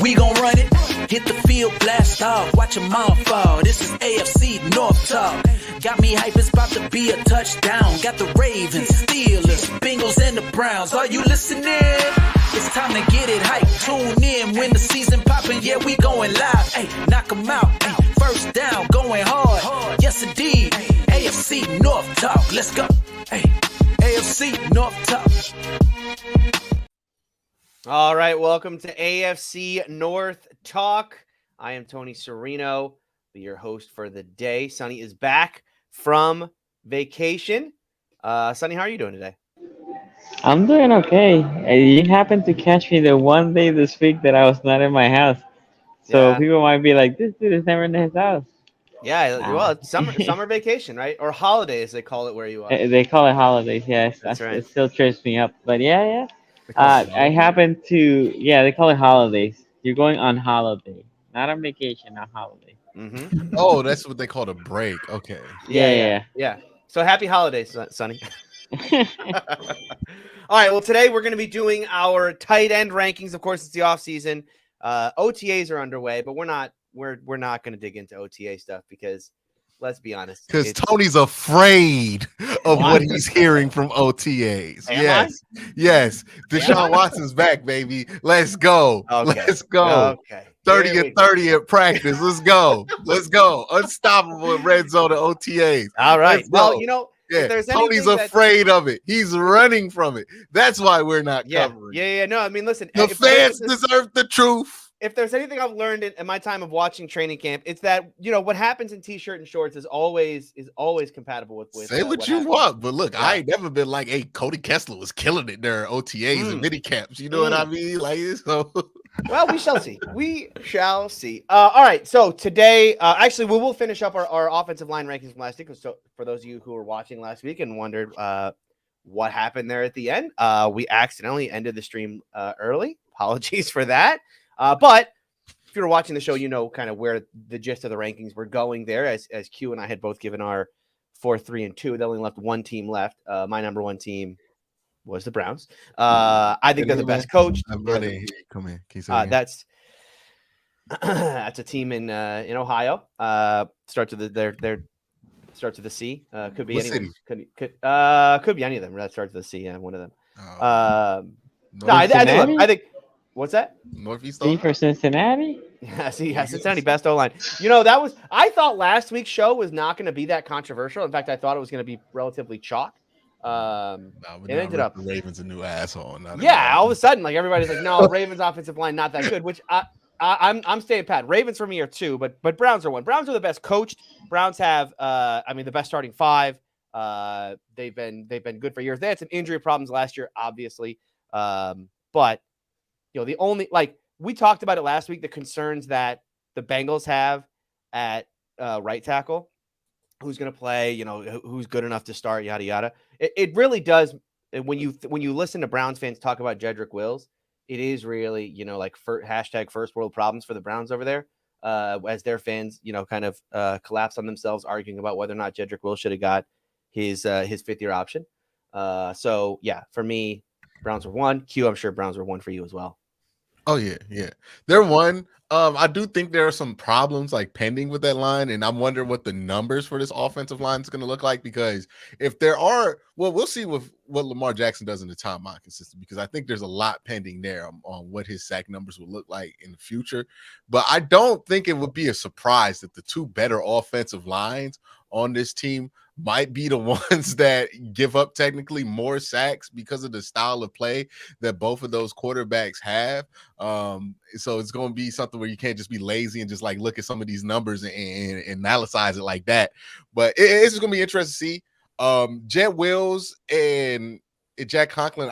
we gon' run it. Hit the field, blast off, watch them all fall. This is AFC North Talk. Got me hype, it's about to be a touchdown. Got the Ravens, Steelers, Bengals, and the Browns. Are you listening? It's time to get it hype. Tune in when the season poppin'. Yeah, we going live. Hey, knock 'em out. Ay, first down, going hard. Yes, indeed. AFC North Talk. Let's go. Hey, AFC North Talk. All right, welcome to AFC North Talk. I am Tony Serino, your host for the day. Sonny is back from vacation. Sonny, how are you doing today? I'm doing okay. You happened to catch me the one day this week that I was not in my house. So Yeah. people might be like, this dude is never in his house. Yeah, well, it's summer vacation, right? Or holidays, they call it where you are. They call it holidays, yes. That's right. It still trips me up. But yeah. They call it I happen to, they call it holidays. You're going on holiday. Not on vacation, on holiday. Mm-hmm. Oh, that's what they call a break. Okay. Yeah. So happy holidays, Sonny. All right, well, today we're going to be doing our tight end rankings. Of course, it's the off season. OTAs are underway, but we're not going to dig into OTA stuff because let's be honest. Because Tony's afraid of what he's hearing from OTAs. Yes. Deshaun Watson's back, baby. Let's go. Okay. Let's go. Okay. 30 and 30 at practice. Let's go. Let's go. Unstoppable in red zone and OTAs. All right. Let's go. Well, yeah, Tony's afraid of it. He's running from it. That's why we're not covering. Yeah. No, I mean, listen. The fans deserve the truth. If there's anything I've learned in my time of watching training camp, it's that, what happens in t-shirt and shorts is always compatible with say what you want, but look, I ain't never been like, hey, Cody Kessler was killing it during OTAs and mini camps. You know what I mean? Like, so. Well, we shall see. All right. So today, actually, we will finish up our offensive line rankings from last week. So for those of you who were watching last week and wondered what happened there at the end, we accidentally ended the stream early. Apologies for that. But if you're watching the show, you know kind of where the gist of the rankings were going there. As Q and I had both given our 4, 3, and 2. They only left one team left. My number one team was the Browns. I think they're the best coach. Come in. Can you say that's a team in Ohio. Starts with starts with the C. Could be any city? Could be any of them. That starts with the C. Yeah, one of them. No, I think. What's that? Northeast. C for Cincinnati. Yeah, Cincinnati best O-line. I thought last week's show was not going to be that controversial. In fact, I thought it was going to be relatively chalk. It ended up the Ravens a new asshole. All of a sudden, like everybody's like, no, Ravens offensive line not that good. Which I'm staying pat. Ravens for me are 2, but Browns are 1. Browns are the best coached. Browns have the best starting 5. They've been good for years. They had some injury problems last year, obviously, but. The only we talked about it last week, the concerns that the Bengals have at right tackle, who's going to play, who's good enough to start, yada, yada. It really does. When you listen to Browns fans talk about Jedrick Wills, it is really, hashtag first world problems for the Browns over there as their fans, kind of collapse on themselves, arguing about whether or not Jedrick Wills should have got his 5th-year option. So, yeah, for me, Browns are 1. Q, I'm sure Browns are 1 for you as well. Oh, yeah. They're 1. I do think there are some problems pending with that line, and I'm wondering what the numbers for this offensive line is going to look like, because if there are, we'll see with what Lamar Jackson does in the timeout consistent, because I think there's a lot pending there on what his sack numbers will look like in the future. But I don't think it would be a surprise that the 2 better offensive lines on this team might be the ones that give up technically more sacks because of the style of play that both of those quarterbacks have. So it's going to be something where you can't just be lazy and just look at some of these numbers and analyze it like that. But it's just going to be interesting to see. Jet Wills and Jack Conklin,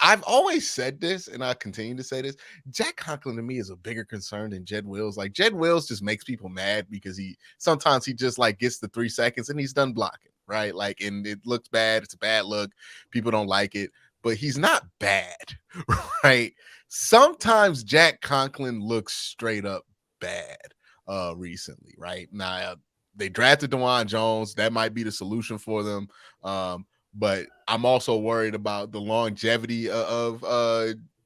I've always said this, and I continue to say this. Jack Conklin to me is a bigger concern than Jed Wills. Jed Wills just makes people mad because he sometimes just gets the 3 seconds and he's done blocking, right? And it looks bad. It's a bad look. People don't like it, but he's not bad, right? Sometimes Jack Conklin looks straight up bad recently, right? Now, they drafted DeJuan Jones. That might be the solution for them. But I'm also worried about the longevity of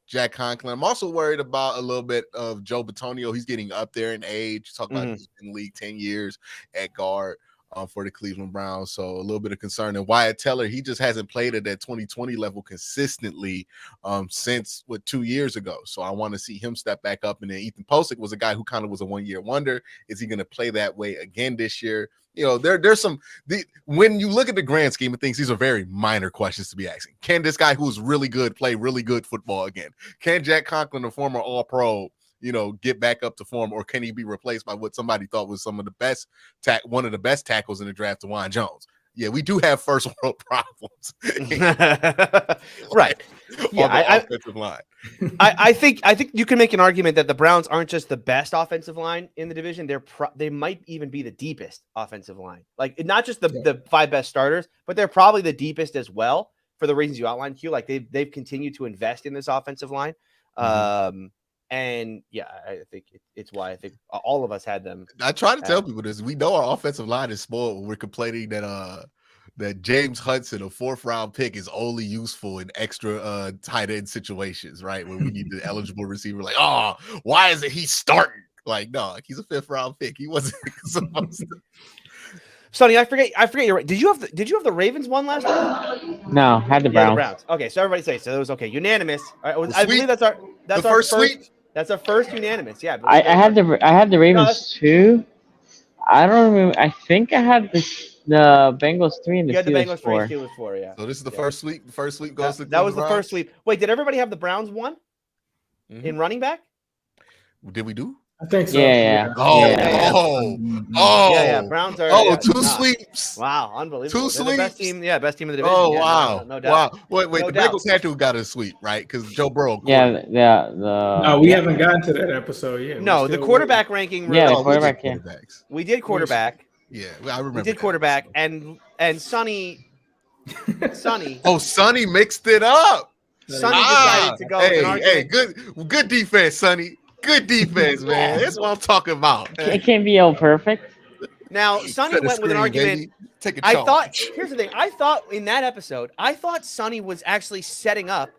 Jack Conklin. I'm also worried about a little bit of Joe Bitonio. He's getting up there in age. Talk about he's been in the league 10 years at guard for the Cleveland Browns. So a little bit of concern. And Wyatt Teller, he just hasn't played at that 2020 level consistently since 2 years ago. So I want to see him step back up. And then Ethan Posick was a guy who kind of was a one-year wonder. Is he going to play that way again this year? You know, there's some when you look at the grand scheme of things, these are very minor questions to be asking. Can this guy who's really good play really good football again? Can Jack Conklin, the former All-Pro, you know, get back up to form, or can he be replaced by what somebody thought was one of the best tackles in the draft, DeJuan Jones? Yeah, we do have first world problems. Right. Yeah, offensive line. I think you can make an argument that the Browns aren't just the best offensive line in the division. They might even be the deepest offensive line. Like, not just the 5 best starters, but they're probably the deepest as well for the reasons you outlined, Q. Like, they've continued to invest in this offensive line. And yeah, I think it's why I think all of us had them. I try to tell people this. We know our offensive line is spoiled when we're complaining that James Hudson, a 4th round pick, is only useful in extra tight end situations, right? When we need the eligible receiver, like, oh, why isn't he starting? Like, no, he's a 5th round pick. He wasn't supposed to. Sonny, I forget you're right. Did you have the Ravens one last week? No, had the Browns. The Browns. Okay, so everybody say so. It was okay. Unanimous. I believe that's our first sweep. That's our first unanimous. Yeah. I had the Ravens too. I don't remember. I think I had the Bengals 3 and the Steelers 4. Steelers 4, yeah. So this is the first sweep. The first sweep goes to that was the first sweep. Wait, did everybody have the Browns 1 in running back? Did we do? I think so. Yeah. Yeah. Browns are. Two sweeps. Wow, unbelievable. 2 sweeps. Best team in the division. Oh, wow. No doubt. Wow. Wait. No The doubt. Bengals had to have got a sweep, right? Because Joe Burrow. No, we haven't gotten to that episode yet. No, the quarterback ranking. Yeah, the quarterback. Quarterbacks. We did quarterback. Yeah, I remember. We did quarterback, and Sonny. Oh, Sonny mixed it up. Sonny decided to go. Hey, good defense, Sonny. Good defense, man. That's what I'm talking about. It can't be all perfect. Now, Sonny went with an argument. Here's the thing. I thought in that episode, Sonny was actually setting up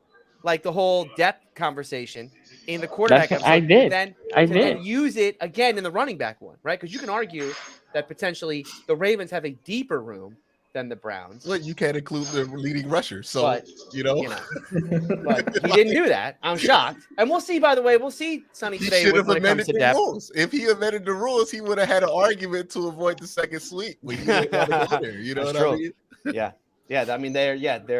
like the whole depth conversation in the quarterback episode. I did. Then use it again in the running back one, right? Because you can argue that potentially the Ravens have a deeper room than the Browns. Well, you can't include the leading rusher, so but you know. But he didn't do that. I'm shocked, and we'll see. By the way, we'll see Sonny today when it comes to depth. Rules. If he amended the rules, he would have had an argument to avoid the second sweep. But he didn't want to go there. You know what I mean? Yeah. I mean, they're.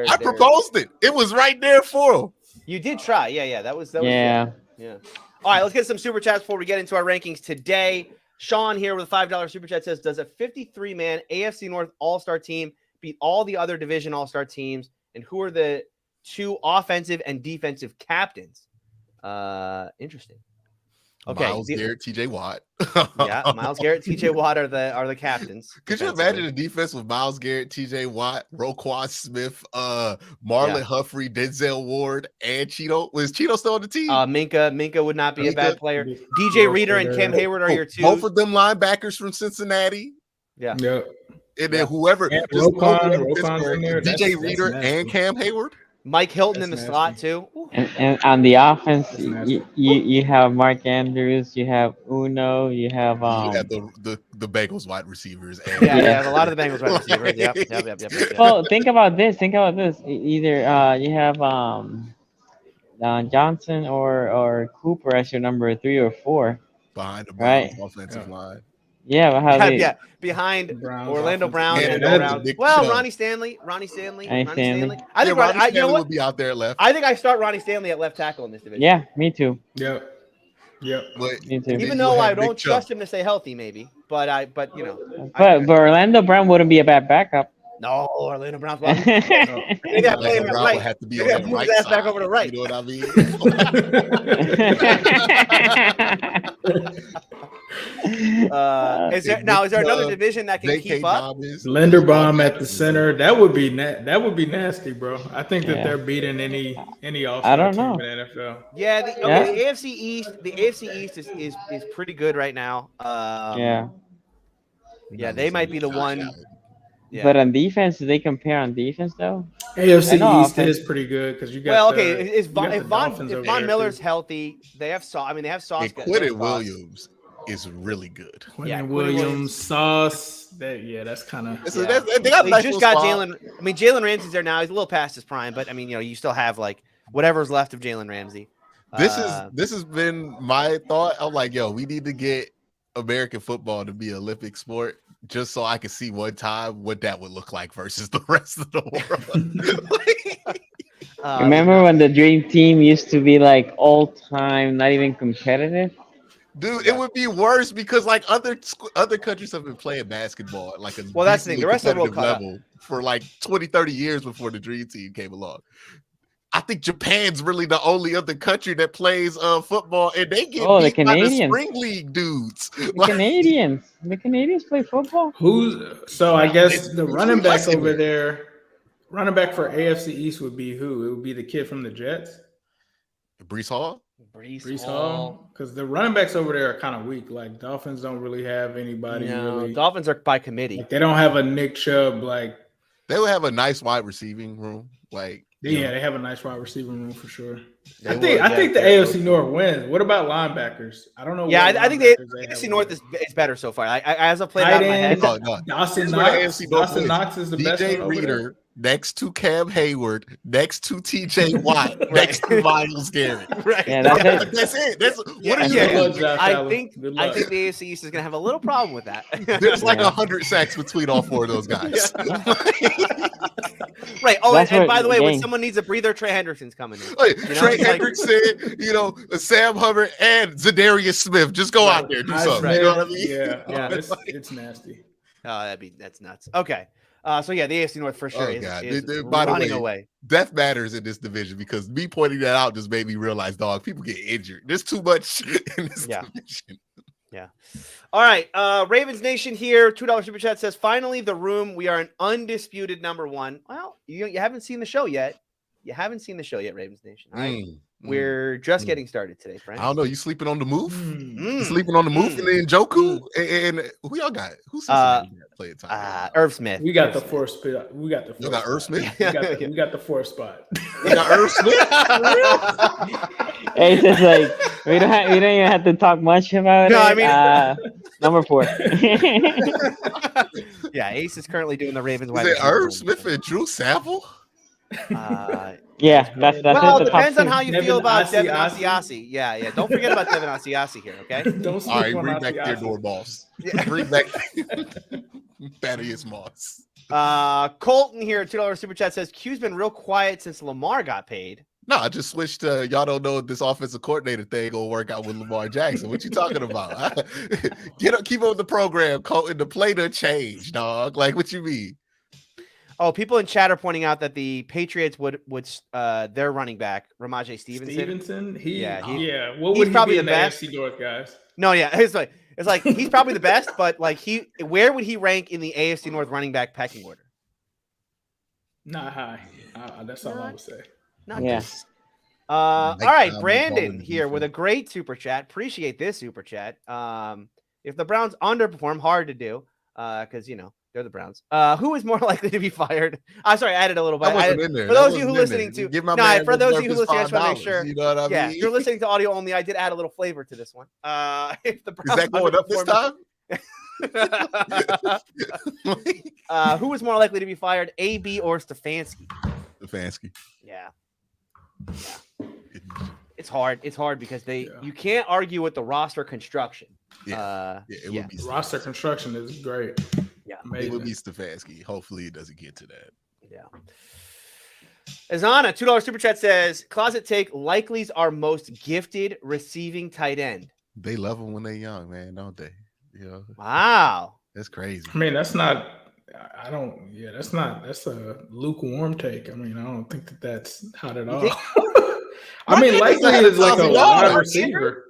I proposed it. It was right there for him. You did try. Yeah. That was. Yeah. All right, let's get some super chats before we get into our rankings today. Sean here with a $5 super chat says, does a 53-man AFC North All-Star team beat all the other division All-Star teams? And who are the 2 offensive and defensive captains? Interesting. Okay. Miles Garrett, TJ Watt. Yeah, Miles Garrett, TJ Watt are the captains. Could you imagine the defense with Miles Garrett, TJ Watt, Roquan Smith, Marlon Humphrey, Denzel Ward, and Cheeto? Was Cheeto still on the team? Minka would not be a bad player. DJ Reader and Cam Hayward are your 2. Both of them linebackers from Cincinnati. Yeah. And then whoever, Roquan's in there. DJ Reader and Cam Hayward. Mike Hilton in the slot too. And on the offense, you have Mark Andrews, you have Uno, you have the Bengals wide receivers. And yeah, a lot of the Bengals wide receivers. Yep. Well, think about this. Either you have Johnson or Cooper as your number 3 or 4 behind the Browns offensive line. Yeah, behind Orlando Brown and Brown. Well, Ronnie Stanley. I think Ronnie Stanley will be out there at left. I think I start Ronnie Stanley at left tackle in this division. Yeah, me too. Yep. But, me too. Even though I don't trust him to stay healthy, maybe. But you know. But Orlando Brown wouldn't be a bad backup. No, Orlando Brown's well. They got to play him right. Have to be on the right side. Back over the right. You know what I mean? Is there another division that can keep up? Linderbaum at the center. That would be nasty, bro. I think that they're beating any all-star team in the NFL. Yeah, the AFC East is pretty good right now. Yeah, they might be the one. Yeah. But on defense, do they compare on defense though? AFC East offense. is pretty good because you got. If Von Miller's healthy, they have Sauce. I mean, they have Sauce. And Quinton Williams is really good. Quinton Williams, Sauce. That's kind of. They just got Jalen. I mean, Jalen Ramsey's there now. He's a little past his prime, but I mean, you still have like whatever's left of Jalen Ramsey. This has been my thought. I'm like, yo, we need to get American football to be an Olympic sport, just so I can see one time what that would look like versus the rest of the world. Remember when the Dream Team used to be like all time, not even competitive? Dude, it would be worse because like other countries have been playing basketball at like a that's the thing. The rest of the world level for like 20, 30 years before the Dream Team came along. I think Japan's really the only other country that plays football, and they get beat by the spring league dudes. The Canadians play football. I guess the running back over there, running back for AFC East would be who? It would be the kid from the Jets, Breece Hall. Breece Hall, because the running backs over there are kind of weak. Like Dolphins don't really have anybody. Really. Dolphins are by committee. Like, they don't have a Nick Chubb. Like they would have a nice wide receiving room. Like. Yeah, they have a nice wide receiver room for sure. I think the AFC North wins. What about linebackers? I don't know. Yeah, I think the AFC North is better so far. As I played out in my head, Dawson Knox is the best one over Reader there. Next to Cam Hayward, next to TJ Watt, next to Myles Garrett. Right. Yeah, that's it. I think the AFC East is going to have a little problem with that. There's like 100 sacks between all four of those guys. Right. Oh, and by the way, when someone needs a breather, Trey Hendrickson's coming in. Trey Hendrickson, Sam Hubbard, and Zadarius Smith. Just go out there, do something. Right. You know what I mean? Yeah. It's nasty. Oh, that's nuts. Okay. The AFC North for sure is by the running way, away. Death matters in this division because me pointing that out just made me realize, dog, people get injured. There's too much in this division. Yeah. All right. Ravens Nation here. $2 super chat says, finally, the room. We are an undisputed number one. Well, you haven't seen the show yet. Ravens Nation. All right. We're just getting started today, friends. I don't know. You sleeping on the move? You sleeping on the move and then Njoku? And who y'all got? Who's playing time? Irv Smith. We got the fourth spot. We got Irv Smith? We got the fourth spot. We got Irv Smith? Hey, it's just like we don't even have to talk much about it. I mean, number 4. Yeah, Ace is currently doing the Ravens. Is it Irv Smith and Drew Sample? Yeah, that's it depends on how you feel about Devin Asiasi. Yeah. Don't forget about Devin Asiasi here, okay? All right, bring back Theodore Moss. Bring back Thaddeus Moss. Colton here, $2 super chat says Q's been real quiet since Lamar got paid. No, I just switched to y'all don't know if this offensive coordinator thing gonna work out with Lamar Jackson. What you talking about? Keep on the program, Colton. The play done change, dog. Like, what you mean? Oh, people in chat are pointing out that the Patriots would their running back, Ramondre Stevenson. What would he probably be the in best? the AFC North, guys? No, yeah, it's like he's probably the best, but like where would he rank in the AFC North running back pecking order? Not high. That's all I would say. Not this. All right, Brandon here with a great super chat. Appreciate this super chat. If the Browns underperform, hard to do, because they're the Browns. Who is more likely to be fired? I'm sorry, I added a little bit. For those of you who are listening to, for those of you who listen, I just want to make sure. You know what I mean? Yeah, you're listening to audio only. I did add a little flavor to this one. If the Browns is that going up this time? Who is more likely to be fired, AB or Stefanski? Stefanski. Yeah. It's hard. It's hard because you can't argue with the roster construction. It would be roster construction is great. Yeah, amazing. It would be Stefanski. Hopefully, it doesn't get to that. Yeah. Azana, $2 super chat says, Closet Take, Likely's our most gifted receiving tight end. They love them when they're young, man, don't they? Wow. That's crazy. I mean, that's a lukewarm take. I mean, I don't think that's hot at all. I mean, Likely is like a wide receiver.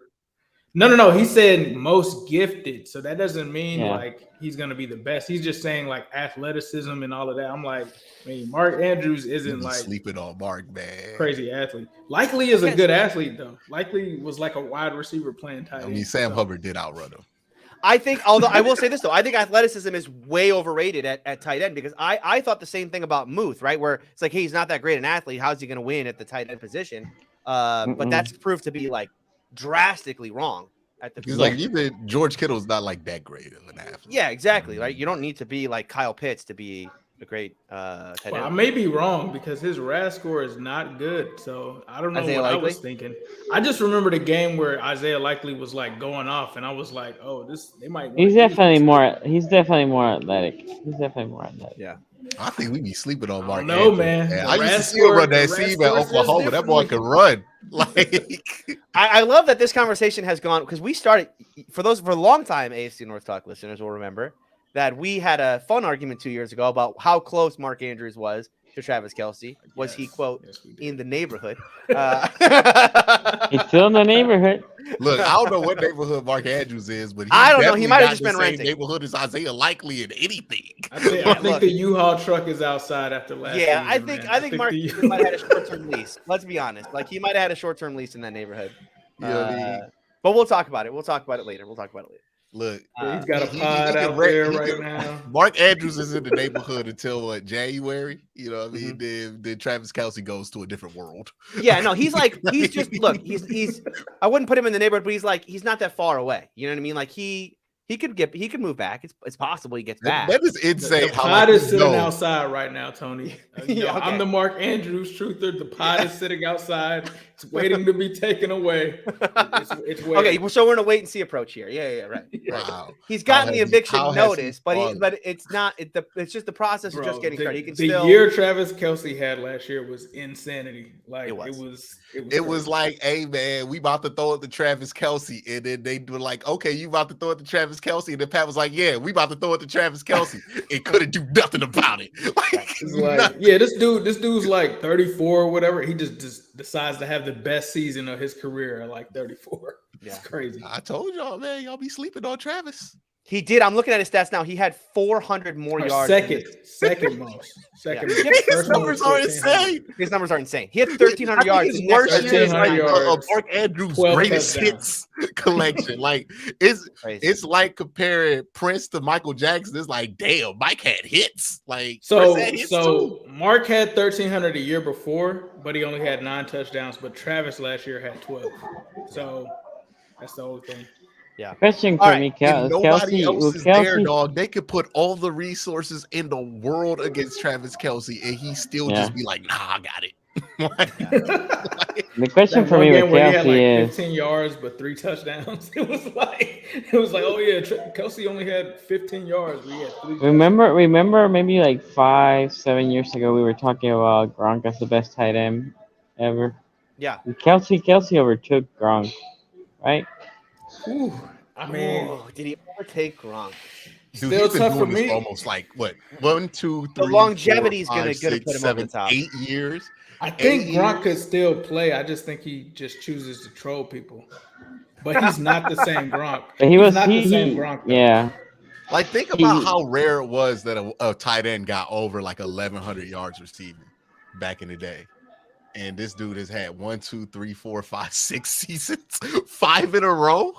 No. He said most gifted. So that doesn't mean like he's going to be the best. He's just saying like athleticism and all of that. I'm like, Mark Andrews isn't like sleeping on Mark, man. Crazy athlete. Likely is a good athlete though. Likely was like a wide receiver playing tight end. Sam Hubbard did outrun him. I think, although I will say this though, I think athleticism is way overrated at tight end because I thought the same thing about Muth, right? Where it's like, hey, he's not that great an athlete. How's he going to win at the tight end position? But that's proved to be like drastically wrong at the. He's like, even George Kittle's not like that great of an athlete. Yeah, exactly. Right. You don't need to be like Kyle Pitts to be a great tight end. I may be wrong because his RAS score is not good. So I don't know what I was thinking. I just remember the game where Isaiah Likely was like going off, and I was like, "Oh, they might." He's definitely more. He's definitely more athletic. Yeah. I think we be sleeping on Mark. No, man. I used to see him run that seam at Oklahoma. That boy can run. Like, I love that this conversation has gone because we started for a long time. AFC North Talk listeners will remember that we had a fun argument 2 years ago about how close Mark Andrews was to Travis Kelce. Was he, quote, in the neighborhood? He's still in the neighborhood. Look, I don't know what neighborhood Mark Andrews is, but I don't know. He might have just been renting. Neighborhood is Isaiah Likely in anything. I think the U-Haul truck is outside after last season, I think Mark Andrews might have had a short-term lease. Let's be honest. Like, he might have had a short-term lease in that neighborhood. But we'll talk about it. We'll talk about it later. Look, he's got a pod out there right now. Mark Andrews is in the neighborhood until January. You know what I mean? Then Travis Kelce goes to a different world. Yeah, no, he's just look, he's I wouldn't put him in the neighborhood, but he's not that far away. You know what I mean? Like he could move back. It's possible he gets back. That is insane. The pod is sitting outside right now, Tony. Okay. I'm the Mark Andrews truther. The pod is sitting outside. It's waiting to be taken away. It's waiting. Okay, so we're in a wait and see approach here. Yeah, right. Wow. He's gotten the eviction notice, but it's not. It's just the process is just getting started. He can the year Travis Kelce had last year was insanity. Like it was like, hey man, we about to throw it to Travis Kelce, and then they were like, okay, you about to throw it to Travis Kelce, and then Pat was like, yeah, we about to throw it to Travis Kelce. It couldn't do nothing about it. This dude's like 34 or whatever. He just decides to have the best season of his career at like 34. It's crazy. I told y'all, man, y'all be sleeping on Travis. He did. I'm looking at his stats now. He had 400 more yards. Second most. His numbers are insane. His numbers are insane. He had 1,300 yards. Worse than Mark Andrews' greatest hits collection. Like it's like comparing Prince to Michael Jackson. It's like, damn, Mike had hits. Like so Mark had 1,300 a year before, but he only had 9 touchdowns. But Travis last year had 12. So that's the whole thing. Yeah. Question for me, nobody else is there, dog. They could put all the resources in the world against Travis Kelce, and he still just be like, "Nah, I got it." The question for me with Kelce is 15 yards but 3 touchdowns. It was like, oh yeah, Kelce only had 15 yards. But he had 3 remember, maybe like 5-7 years ago, we were talking about Gronk as the best tight end ever. Yeah. Kelce overtook Gronk, right? Ooh, I mean, did he overtake Gronk? Dude, still tough for me. Almost like what 1, 2, 3. The longevity is going to put him 7, over the top. 8 years. I think Gronk could still play. I just think he just chooses to troll people. But he's not the same Gronk. But he's not the same Gronk. Though. Yeah. Like think about how rare it was that a tight end got over like 1,100 yards receiving back in the day. And this dude has had 1, 2, 3, 4, 5, 6 seasons, 5 in a row.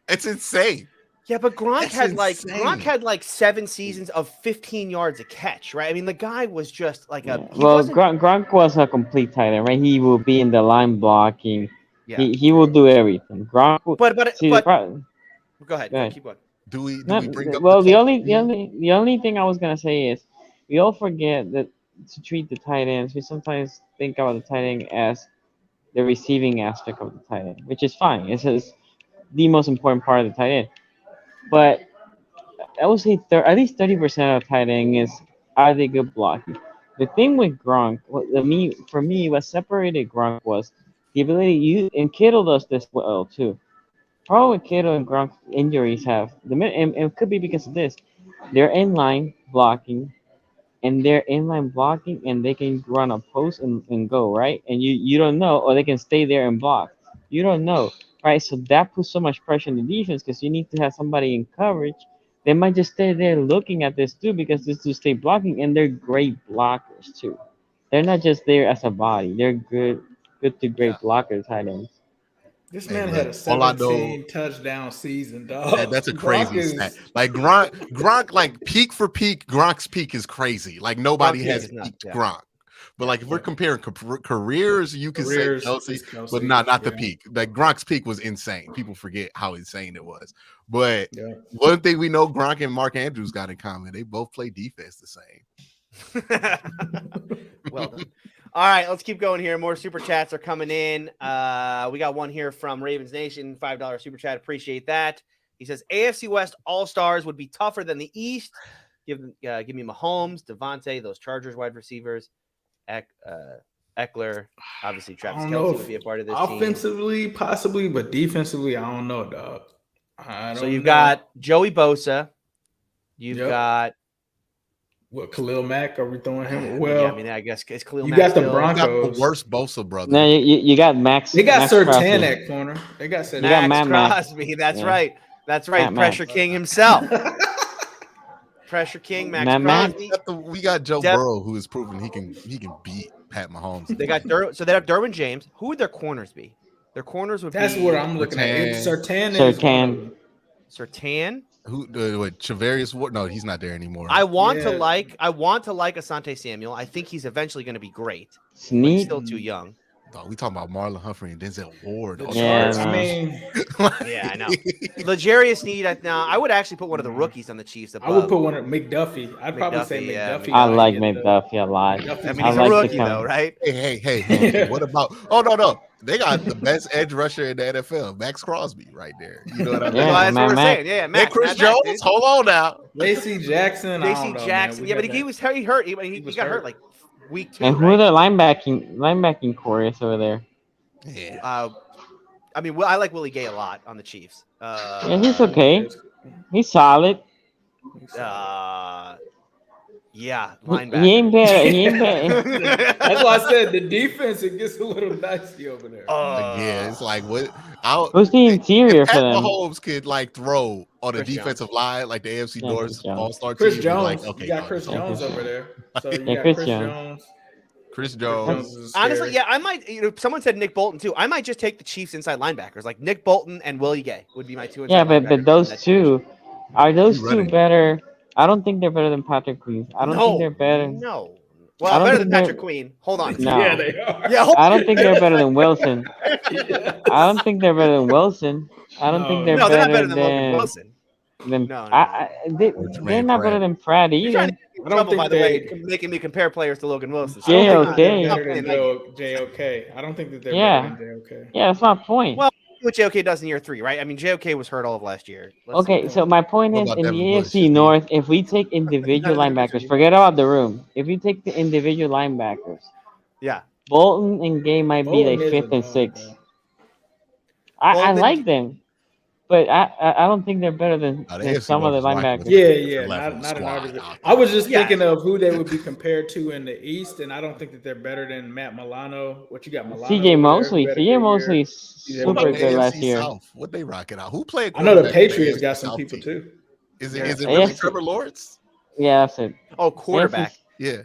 It's insane. Yeah, but Gronk had like 7 seasons of 15 yards a catch, right? I mean, the guy was just like Gronk was a complete tight end, right? He will be in the line blocking. Yeah. He will do everything. Gronk. But go ahead. Keep going. Do we bring up? Well, the only thing I was gonna say is we all forget that to treat the tight ends. We sometimes think about the tight end as the receiving aspect of the tight end, which is fine. It's the most important part of the tight end. But I would say at least 30% of tight end is, are they good blocking? The thing with Gronk, for me, what separated Gronk was the ability. And Kittle does this well too. Problem with Kittle and Gronk injuries and it could be because of this. They're inline blocking, and they can run a post and go, right? And you don't know, or they can stay there and block. You don't know, right? So that puts so much pressure on the defense because you need to have somebody in coverage. They might just stay there looking at this dude because this dude stay blocking, and they're great blockers too. They're not just there as a body. They're good to great blockers, tight ends. This Hey, man look, had a all I know- 17 touchdown season, dog. That's a Gronk crazy is- stat. Like Gronk, like peak for peak, Gronk's peak is crazy. Like nobody Gronk's peak has is nuts, peaked yeah. Gronk. But like if we're comparing careers, you can Careers, say Kelsey, it's Kelsey, but not the yeah. peak. Like Gronk's peak was insane. People forget how insane it was. But Yeah. one thing we know Gronk and Mark Andrews got in common, they both play defense the same. Well done. All right, let's keep going here. More super chats are coming in. We got one here from Ravens Nation, $5 super chat. Appreciate that. He says AFC West All Stars would be tougher than the East. Give me Mahomes, Devontae, those Chargers wide receivers, Eckler, obviously I Travis don't Kelce know would be a part of this team. offensively, possibly, but defensively, I don't know, dog. So you've got Joey Bosa. You've Yep. got what, Khalil Mack? Are we throwing him? Well, yeah, I mean, I guess it's Khalil you Mack got the still. Broncos. Got the worst Bosa brother. No, you got Max. They got Max Surtain Crosby. at corner. They got You got Max Matt Crosby. That's Yeah. right. That's right. Matt Pressure King himself. Pressure King, Max Matt. Crosby. We got Joe Dep- Burrow, who has proven he can beat Pat Mahomes. They got so they have Derwin James. Who would their corners be? Their corners would That's be what I'm looking at. It's Surtain is Surtain. one of them. Sertan. Who? What? Travarius Ward? No, he's not there anymore. I want to Yeah. like Asante Samuel. I think he's eventually going to be great. But he's Sneak. still too young. Oh, we talking about Marlon Humphrey and Denzel Ward. The Oh, Yeah, Chargers, no. I mean, Yeah, I know. L'Jarius Sneed. Now I would actually put one of the rookies on the Chiefs. I would Above. put one of McDuffie. I'd probably say McDuffie, yeah, McDuffie. I like Get the- McDuffie a lot. McDuffie's I mean, I he's like a the rookie com- though, right? Hey. What about? Oh no. They got the best edge rusher in the NFL, Max Crosby, right there. You know what I mean? Yeah, Well, that's what we're Matt. saying. Yeah, Hey, Matt. Chris Jones, hold on now. J.C. Jackson. I don't J.C. know, man. Jackson. We Yeah, but got he that. was hurt. He was got hurt hurt. like week 2. And who are right? the linebacking core is over there? Yeah. I mean, I like Willie Gay a lot on the Chiefs. Yeah, he's okay. He's solid. Yeah, He linebacker. ain't bad. He ain't bad. That's why I said the defense, it gets a little dicey over there. Yeah, it's like what? Who's the interior if for Pat them? Mahomes could like throw on a Chris defensive line like the AFC Yeah, North Chris Jones. All-Star Chris team, Jones. like, okay, you got fine. Chris Jones over there. So you Yeah, got Chris Chris Jones. Jones. Chris Chris Jones. Jones is scary. Honestly, yeah, I might. Someone said Nick Bolton too. I might just take the Chiefs inside linebackers, like Nick Bolton and Willie Gay would be my two. Yeah, inside linebackers but those in that two are those Who's two running? better? I don't think they're better than Patrick Queen. I don't think they're better. No. I Well, don't better think than Patrick they're- Queen. Hold on. No. Yeah, they are. Yeah, hold I don't think they're better than Wilson. Yeah. I don't think they're better than Wilson. I don't think they're No, better they're not better than Logan Wilson. than No, no, they're Jermaine not better Pratt. than Pratt You're trying either. to get me in I don't trouble, think by the they- way, making me compare players to Logan Wilson. Yeah, I don't think okay. they're better than Like- JOK. I don't think that they're Yeah. better than JOK. Yeah, that's my point. Well, what JOK does in year 3, right? I mean, JOK was hurt all of last year. Okay, so my point What is about in the Devin Bush? AFC North, if we take individual None of them linebackers, forget about the room. If you take the individual linebackers, yeah, Bolton and Gay might be Bolton like is a 5th and dog, 6th. though. I Bolton- like them, but I don't think they're better than, No, the than AFC some of the North is rocking linebackers. with Yeah, different yeah, level not an squad argument. out I was just Yeah. thinking of who they would be compared to in the East, and I don't think that they're better than Matt Milano. What you got, Milano? CJ over there, Mosley, better CJ year. Mosley is Yeah, What about super the good AFC last year. South? What they rocking out? Who played? I know the quarterback for Patriots AFC got some South people team? too. Is Yeah. it really AFC Trevor Lawrence? Yeah, that's it. Oh, quarterback. Yeah.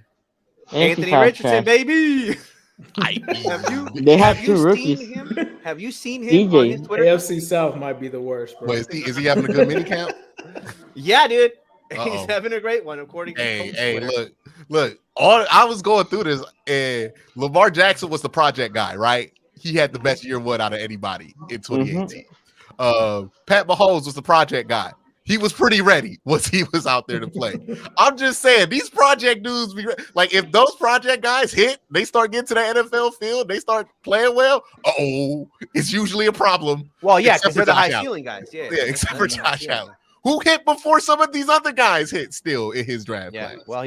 Anthony South Richardson, trash. baby. I Have you? They have you two rookies. Seen him? Have you seen him DJ. on his Twitter? AFC South might be the worst, bro. Wait, is he having a good mini camp? Yeah, dude. Uh-oh. He's having a great one, according to Hey, Coach hey, Twitter. look. All I was going through this, and Lamar Jackson was the project guy, right? He had the best year one out of anybody in 2018. Pat Mahomes was the project guy. He was pretty ready once he was out there to play. I'm just saying, these project dudes, like if those project guys hit, they start getting to the NFL field, they start playing well. It's usually a problem. Well, yeah, Except because they're for the Josh high Allen. ceiling guys. Yeah, Yeah, except for That's the high Josh ceiling Allen, guys. who hit before some of these other guys hit still in his draft Yeah. class. Well,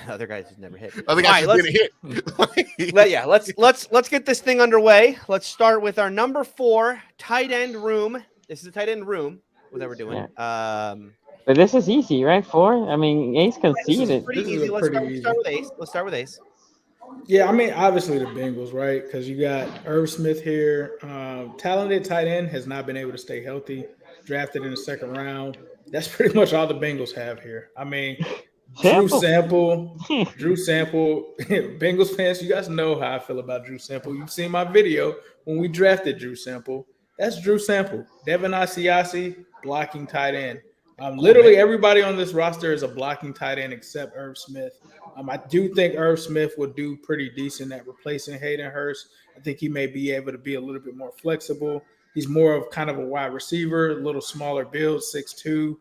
other guys just never hit. Other All guys right, just didn't hit. let's get this thing underway. Let's start with our number 4 tight end room. This is a tight end room that we're doing. But this is easy, right? 4. I mean, Ace This conceded. is pretty This is easy. a Let's pretty start with easy. Ace. Let's start with Ace. Yeah, I mean, obviously the Bengals, right? Because you got Irv Smith here. Talented tight end, has not been able to stay healthy. Drafted in the 2nd round. That's pretty much all the Bengals have here. I mean, Drew Sample, Bengals fans, you guys know how I feel about Drew Sample. You've seen my video when we drafted Drew Sample. That's Drew Sample. Devin Asiasi, blocking tight end. Literally everybody on this roster is a blocking tight end except Irv Smith. I do think Irv Smith would do pretty decent at replacing Hayden Hurst. I think he may be able to be a little bit more flexible. He's more of kind of a wide receiver, a little smaller build, 6'2".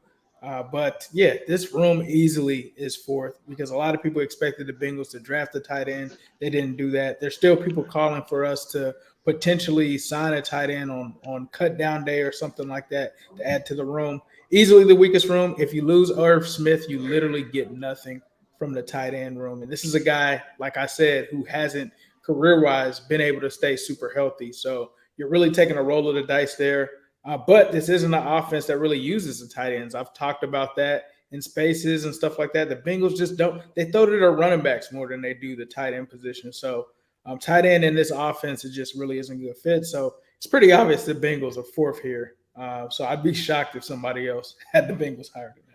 But yeah, this room easily is fourth because a lot of people expected the Bengals to draft a tight end. They didn't do that. There's still people calling for us to potentially sign a tight end on cut down day or something like that to add to the room. Easily the weakest room. If you lose Irv Smith, you literally get nothing from the tight end room. And this is a guy, like I said, who hasn't career-wise been able to stay super healthy. So you're really taking a roll of the dice there. But this isn't an offense that really uses the tight ends. I've talked about that in spaces and stuff like that. The Bengals just don't – they throw to their running backs more than they do the tight end position. So tight end in this offense, it just really isn't a good fit. So it's pretty obvious the Bengals are fourth here. So I'd be shocked if somebody else had the Bengals higher than that.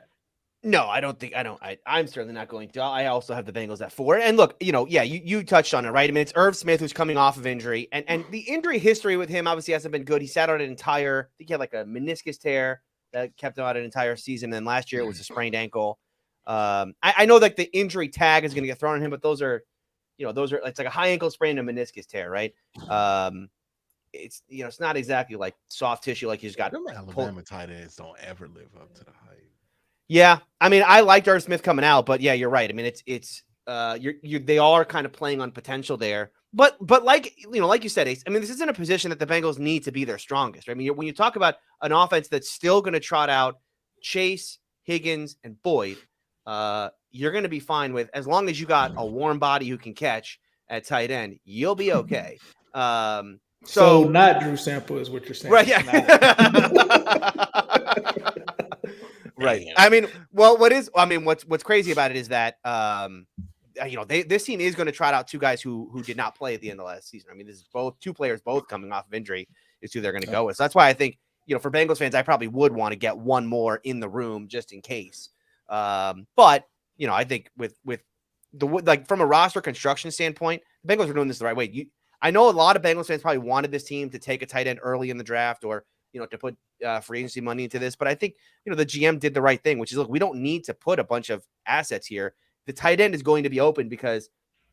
No, I'm certainly not going to. I also have the Bengals at 4. And look, you touched on it, right? I mean, it's Irv Smith who's coming off of injury, and the injury history with him obviously hasn't been good. He sat out an entire, I think he had like a meniscus tear that kept him out an entire season. And last year it was a sprained ankle. I know that the injury tag is going to get thrown on him, but those are it's like a high ankle sprain and a meniscus tear, right? It's it's not exactly like soft tissue like he's got. Alabama tight ends don't ever live up to the hype. Yeah, I mean, I liked Irv Smith coming out, but yeah, you're right. I mean, they are kind of playing on potential there, but like you said, Ace. I mean, this isn't a position that the Bengals need to be their strongest. Right? I mean, when you talk about an offense that's still going to trot out Chase, Higgins, and Boyd, you're going to be fine with as long as you got a warm body who can catch at tight end, you'll be okay. So not Drew Sample is what you're saying, right? Yeah. Right. I mean, what's crazy about it is that, this team is going to trot out two guys who did not play at the end of last season. I mean, this is two players coming off of injury is who they're going to go with. So that's why I think, for Bengals fans, I probably would want to get one more in the room just in case. But I think with from a roster construction standpoint, the Bengals are doing this the right way. I know a lot of Bengals fans probably wanted this team to take a tight end early in the draft or, to put free agency money into this. But I think, the GM did the right thing, which is, look, we don't need to put a bunch of assets here. The tight end is going to be open because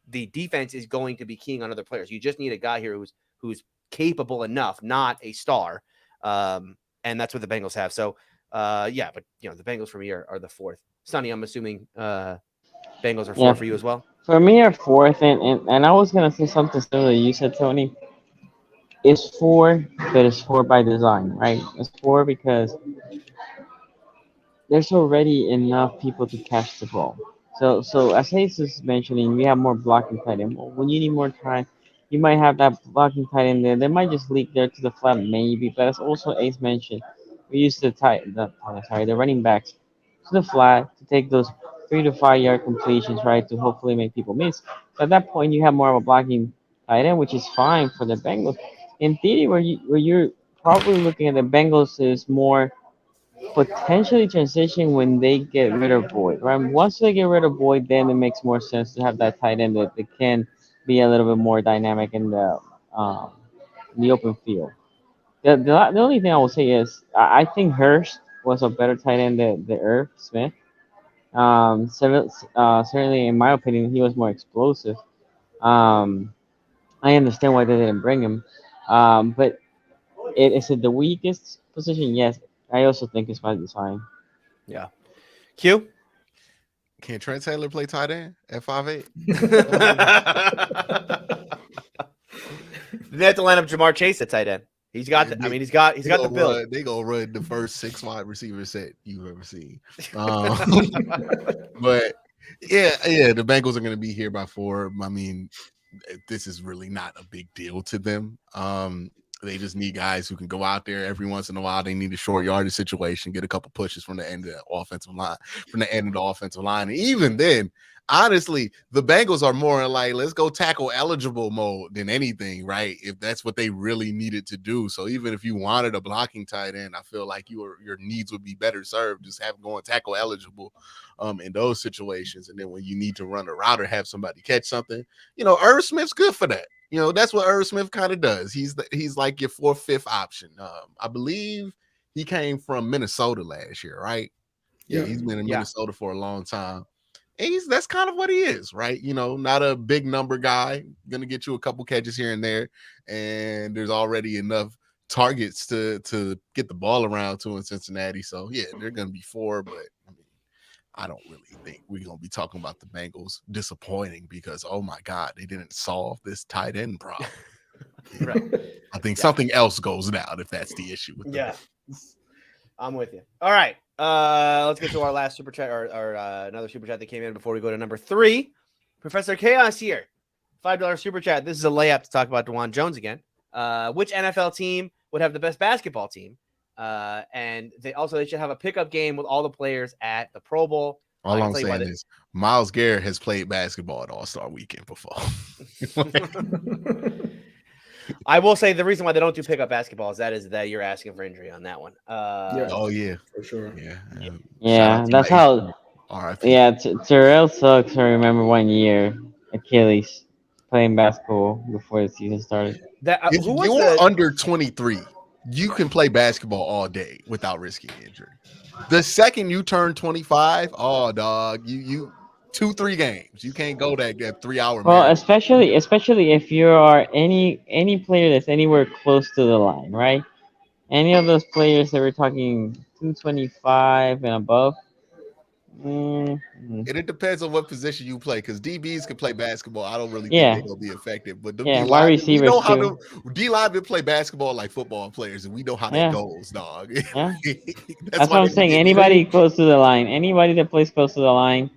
the defense is going to be keying on other players. You just need a guy here who's capable enough, not a star. And that's what the Bengals have. So, but, the Bengals for me are the fourth. Sonny, I'm assuming Bengals are four for you as well? For me, are fourth. And I was going to say something similar to you said, Tony. It's 4, but it's 4 by design, right? It's 4 because there's already enough people to catch the ball. So as Hayes is mentioning, we have more blocking tight end. Well, when you need more time, you might have that blocking tight end there. They might just leak there to the flat, maybe. But as also Ace mentioned, we use the running backs to the flat to take those 3 to 5 yard completions, right, to hopefully make people miss. So at that point, you have more of a blocking tight end, which is fine for the Bengals. In theory, where you're probably looking at the Bengals is more potentially transition when they get rid of Boyd, right? Once they get rid of Boyd, then it makes more sense to have that tight end that can be a little bit more dynamic in the open field. The only thing I will say is I think Hurst was a better tight end than Irv Smith. Certainly, in my opinion, he was more explosive. I understand why they didn't bring him. But is it the weakest position? Yes. I also think it's by design. Yeah. Q? Can Trent Taylor play tight end at 5'8"? They have to line up Jamar Chase at tight end. He's got the build. They gonna run the first 6 wide receiver set you've ever seen. But yeah, the Bengals are gonna be here by 4. I mean, this is really not a big deal to them. They just need guys who can go out there every once in a while. They need a short yardage situation, get a couple pushes from the end of the offensive line. And even then, honestly, the Bengals are more like, let's go tackle eligible mode than anything, right? If that's what they really needed to do. So even if you wanted a blocking tight end, I feel like your needs would be better served just have going tackle eligible in those situations. And then when you need to run a route or have somebody catch something, Irv Smith's good for that. You know, that's what Irv Smith kind of does. He's like your 4th, 5th option. I believe he came from Minnesota last year, right? Yeah, he's been in Minnesota for a long time. And that's kind of what he is, right? You know, not a big number guy, gonna get you a couple catches here and there, and there's already enough targets to get the ball around to in Cincinnati. So yeah, they're gonna be 4, but I mean, I don't really think we're gonna be talking about the Bengals disappointing because oh my god, they didn't solve this tight end problem. Right. I think something else goes down if that's the issue with them. I'm with you. All right. Let's get to our last super chat or another super chat that came in before we go to number 3. Professor Chaos here. $5 super chat. This is a layup to talk about DeJuan Jones again. Which NFL team would have the best basketball team? And they should have a pickup game with all the players at the Pro Bowl. All I'm saying is Myles Garrett has played basketball at All-Star Weekend before. I will say the reason why they don't do pickup basketball is that you're asking for injury on that one. Oh yeah, for sure. Yeah, that's how. R.I.P. Yeah, Terrell Suggs. I remember one year Achilles playing basketball before the season started. If you're under 23, you can play basketball all day without risking injury. The second you turn 25, oh dog, you 2-3 games. You can't go that 3-hour. Well, especially if you are any player that's anywhere close to the line, right? Any of those players that we're talking 225 and above. And it depends on what position you play, because DBs can play basketball. I don't really think they're gonna be effective. But wide receivers, we know how to D-linemen play basketball like football players, and we know how that goes, dog. Yeah. That's what I'm saying. Anybody close to the line, anybody that plays close to the line.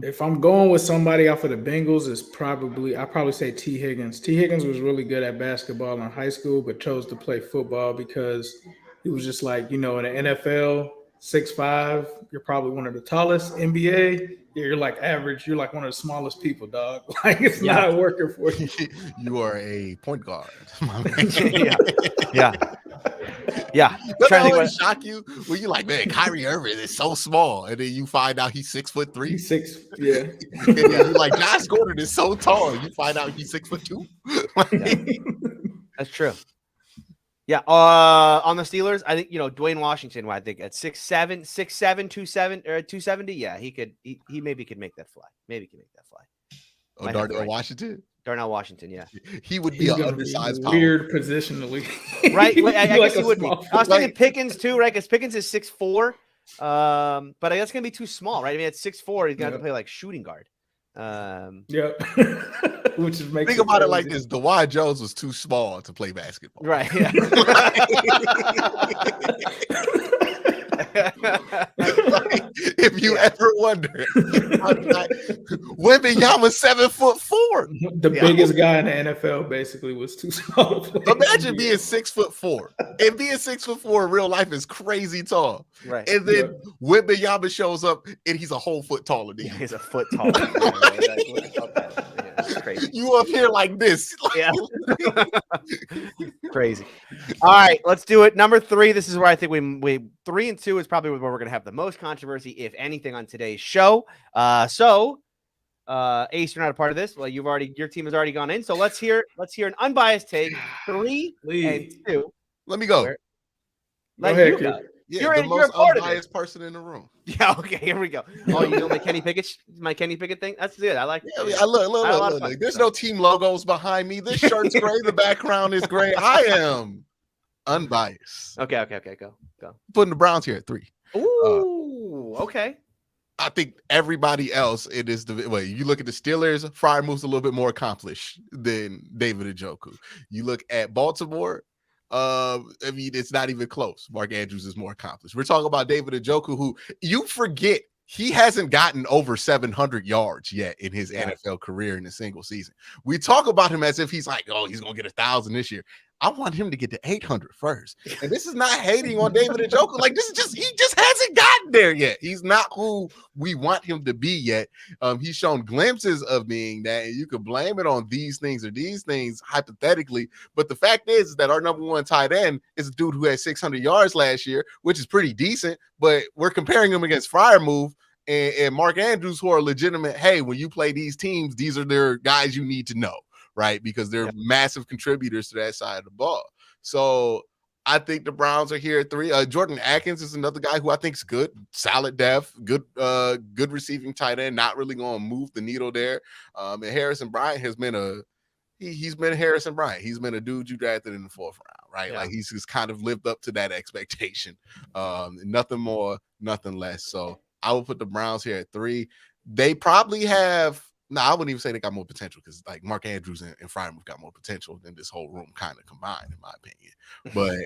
If I'm going with somebody off of the Bengals, I'd probably say T. Higgins. T. Higgins was really good at basketball in high school, but chose to play football because he was just like, in the NFL, 6'5", you're probably one of the tallest. NBA, you're like average. You're like one of the smallest people, dog. Like it's not working for you. You are a point guard. Yeah. Does that always shock you when you like, man, Kyrie Irving is so small, and then you find out he's 6'3"? He's 6, yeah. And then you're like, Josh Gordon is so tall, and you find out he's 6'2". That's true. Yeah. On the Steelers, I think Dwayne Washington. I think at 6'7", 270. Yeah, he maybe could make that fly. Oh, Darnell Washington. Darnell Washington, yeah. He would be an undersized power. Weird positionally. Right? I guess he would be. I was thinking Pickens too, right? Because Pickens is 6'4". But I guess it's going to be too small, right? I mean, at 6'4", he's going to have to play like shooting guard. Which is think about it like this: DeJuan Jones was too small to play basketball. Right. Yeah. If you ever wonder, Wembanyama's 7'4". The biggest guy in the NFL basically was too small. Imagine being 6'4", and being 6'4" in real life is crazy tall. Right. And then Wembanyama shows up, and he's a whole foot taller than you. He's a foot taller. That's crazy. You up here like this. Yeah. Crazy. All right, let's do it. Number 3. This is where I think we 3 and 2 is probably where we're going to have the most controversy, if anything, on today's show. Ace, you're not a part of this. Well, your team has already gone in. So let's hear an unbiased take. 3 and 2. Let me go. Go ahead, kid. Yeah, you're the most unbiased person in the room. Yeah, okay, here we go. Oh, you know my Kenny Pickett thing? That's good. I like it. Yeah, look. There's no team logos behind me. This shirt's gray. The background is gray. I am unbiased. Okay, go. Putting the Browns here at 3. Ooh, okay. I think everybody else, it is the way you look at the Steelers. Fryer moves a little bit more accomplished than David Njoku. You look at Baltimore. I mean, it's not even close. Mark Andrews is more accomplished. We're talking about David Njoku, who you forget he hasn't gotten over 700 yards yet in his NFL career in a single season. We talk about him as if he's like, oh, he's gonna get 1,000 this year. I want him to get to 800 first. And this is not hating on David Njoku. Like, this is he just hasn't gotten there yet. He's not who we want him to be yet. He's shown glimpses of being that, and you could blame it on these things hypothetically. But the fact is that our number 1 tight end is a dude who had 600 yards last year, which is pretty decent. But we're comparing him against Freiermuth and Mark Andrews, who are legitimate. Hey, when you play these teams, these are their guys you need to know. right? Because they're Yep. massive contributors to that side of the ball. So I think the Browns are here at 3. Jordan Atkins is another guy who I think is good, solid depth, good receiving tight end, not really going to move the needle there. And Harrison Bryant has been he's been Harrison Bryant. He's been a dude you drafted in the 4th round, right? Yeah. Like he's just kind of lived up to that expectation. Nothing more, nothing less. So I will put the Browns here at 3. They probably have. No, I wouldn't even say they got more potential because like Mark Andrews and Freiermuth got more potential than this whole room kind of combined, in my opinion. But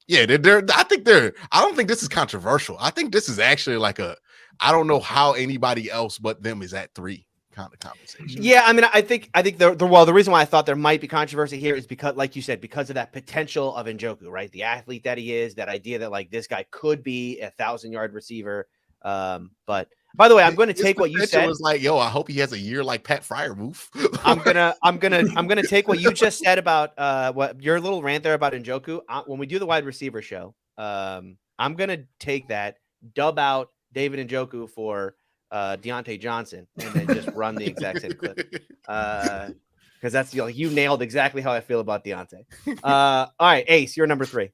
yeah, I don't think this is controversial. I think this is actually like I don't know how anybody else but them is at 3 kind of conversation. Yeah, I mean, I think the reason why I thought there might be controversy here is because, like you said, because of that potential of Njoku, right? The athlete that he is, that idea that like this guy could be a 1,000-yard receiver. But by the way, I'm going to take what you said. Was like, yo, I hope he has a year like Pat Freiermuth. I'm gonna take what you just said about what your little rant there about Njoku. When we do the wide receiver show, I'm gonna take that, dub out David Njoku for Deontay Johnson, and then just run the exact same clip. Because that's you nailed exactly how I feel about Deontay. All right, Ace, you're number 3.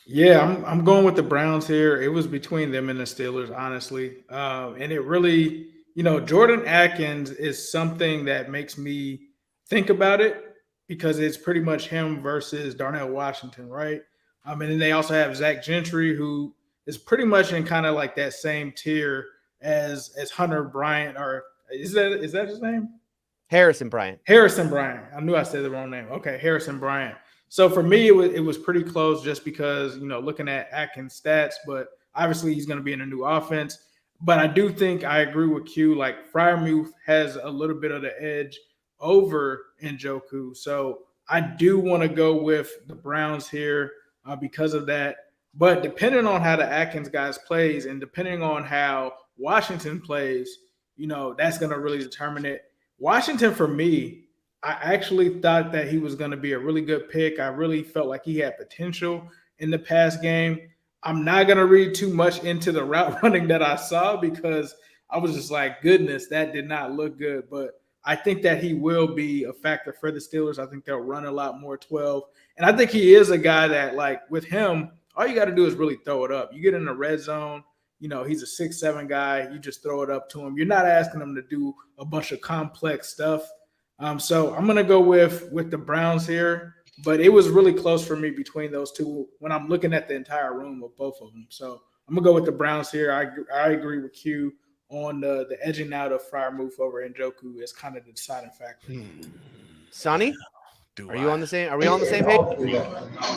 Yeah, I'm going with the Browns here. It was between them and the Steelers, honestly. And it really, Jordan Atkins is something that makes me think about it because it's pretty much him versus Darnell Washington, right? And then they also have Zach Gentry, who is pretty much in kind of like that same tier as Hunter Bryant, or is that his name? Harrison Bryant. Harrison Bryant. I knew I said the wrong name. Okay, Harrison Bryant. So for me, it was pretty close just because, looking at Atkins' stats, but obviously he's going to be in a new offense. But I do think I agree with Q. Like Freiermuth has a little bit of the edge over Njoku. So I do want to go with the Browns here because of that. But depending on how the Atkins guys plays and depending on how Washington plays, that's going to really determine it. Washington, for me, I actually thought that he was going to be a really good pick. I really felt like he had potential in the past game. I'm not going to read too much into the route running that I saw because I was just like, goodness, that did not look good. But I think that he will be a factor for the Steelers. I think they'll run a lot more 12. And I think he is a guy that, like, with him, all you got to do is really throw it up. You get in the red zone, he's a 6'7" guy. You just throw it up to him. You're not asking him to do a bunch of complex stuff. So I'm going to go with the Browns here, but it was really close for me between those two when I'm looking at the entire room of both of them. So I'm going to go with the Browns here. I agree with Q on the edging out of Freiermuth over Njoku is kind of the deciding factor. Sonny, are you on the same? Are we on the same page?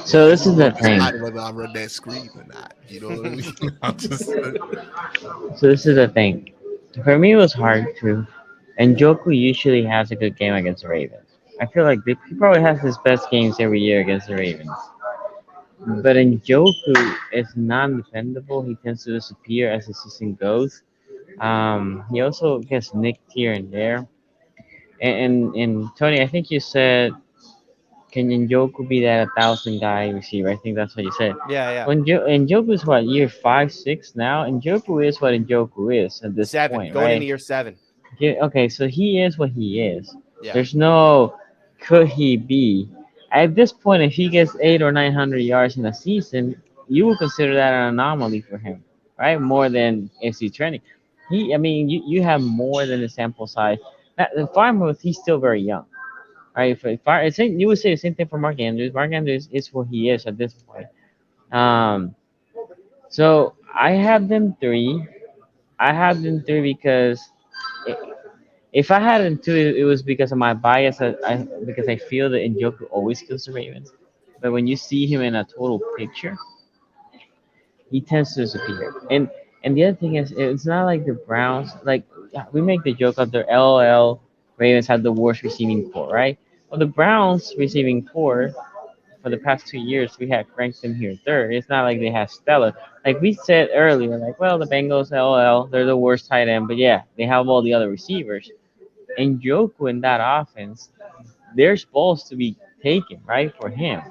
So this is the thing. Whether I read that screen or not, you know what I mean? I'm just, So this is the thing. For me, it was hard to. And Njoku usually has a good game against the Ravens. I feel like he probably has his best games every year against the Ravens. But Njoku is non-dependable. He tends to disappear as the season goes. He also gets nicked here and there. And Tony, I think you said, can Njoku be that 1,000-guy receiver? I think that's what you said. Yeah. When Njoku is what, year 5, 6 now? Njoku is what Njoku is at this 7, point, going right? into year 7. Yeah, okay, so he is what he is. Yeah. There's no could he be. At this point, if he gets 800 or 900 yards in a season, you would consider that an anomaly for him, right? More than FC trending. You have more than the sample size. The Freiermuth, he's still very young, right? You would say the same thing for Mark Andrews. Mark Andrews is what he is at this point. So I have them 3. I have them 3 because if I had them 2, it was because of my bias. Because I feel that Njoku always kills the Ravens. But when you see him in a total picture, he tends to disappear. And the other thing is, it's not like the Browns. Like we make the joke of their LOL Ravens had the worst receiving core, right? Well, the Browns receiving core for the past 2 years, we had ranked them here 3rd. It's not like they have stellar. Like we said earlier, like, well, the Bengals, LOL, they're the worst tight end, but yeah, they have all the other receivers. And Njoku in that offense, there's balls to be taken, right, for him.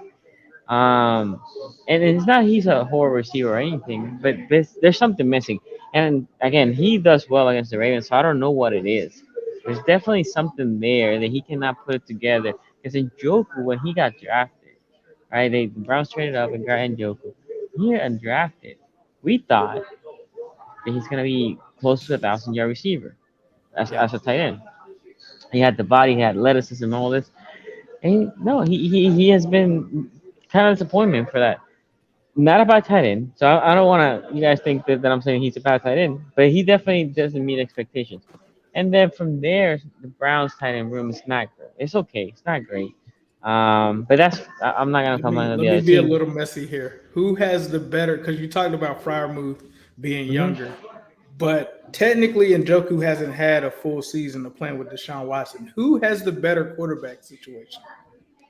And it's not he's a horrible receiver or anything, but there's something missing. And again, he does well against the Ravens, so I don't know what it is. There's definitely something there that he cannot put it together. Because Njoku, when he got drafted, right, the Browns traded up and got Njoku. He got undrafted. We thought that he's gonna be close to 1,000-yard receiver as a tight end. He had the body, he had athleticism, all this. And no, he has been kind of disappointment for that. Not a bad tight end. So I don't want to, you guys think that I'm saying he's a bad tight end, but he definitely doesn't meet expectations. And then from there, the Browns tight end room is not good. It's okay. It's not great. But I'm not gonna comment on the Let me other be a team. little messy here. Who has the better? Because you talked about Freiermuth being younger, but technically Njoku hasn't had a full season of playing with Deshaun Watson. Who has the better quarterback situation?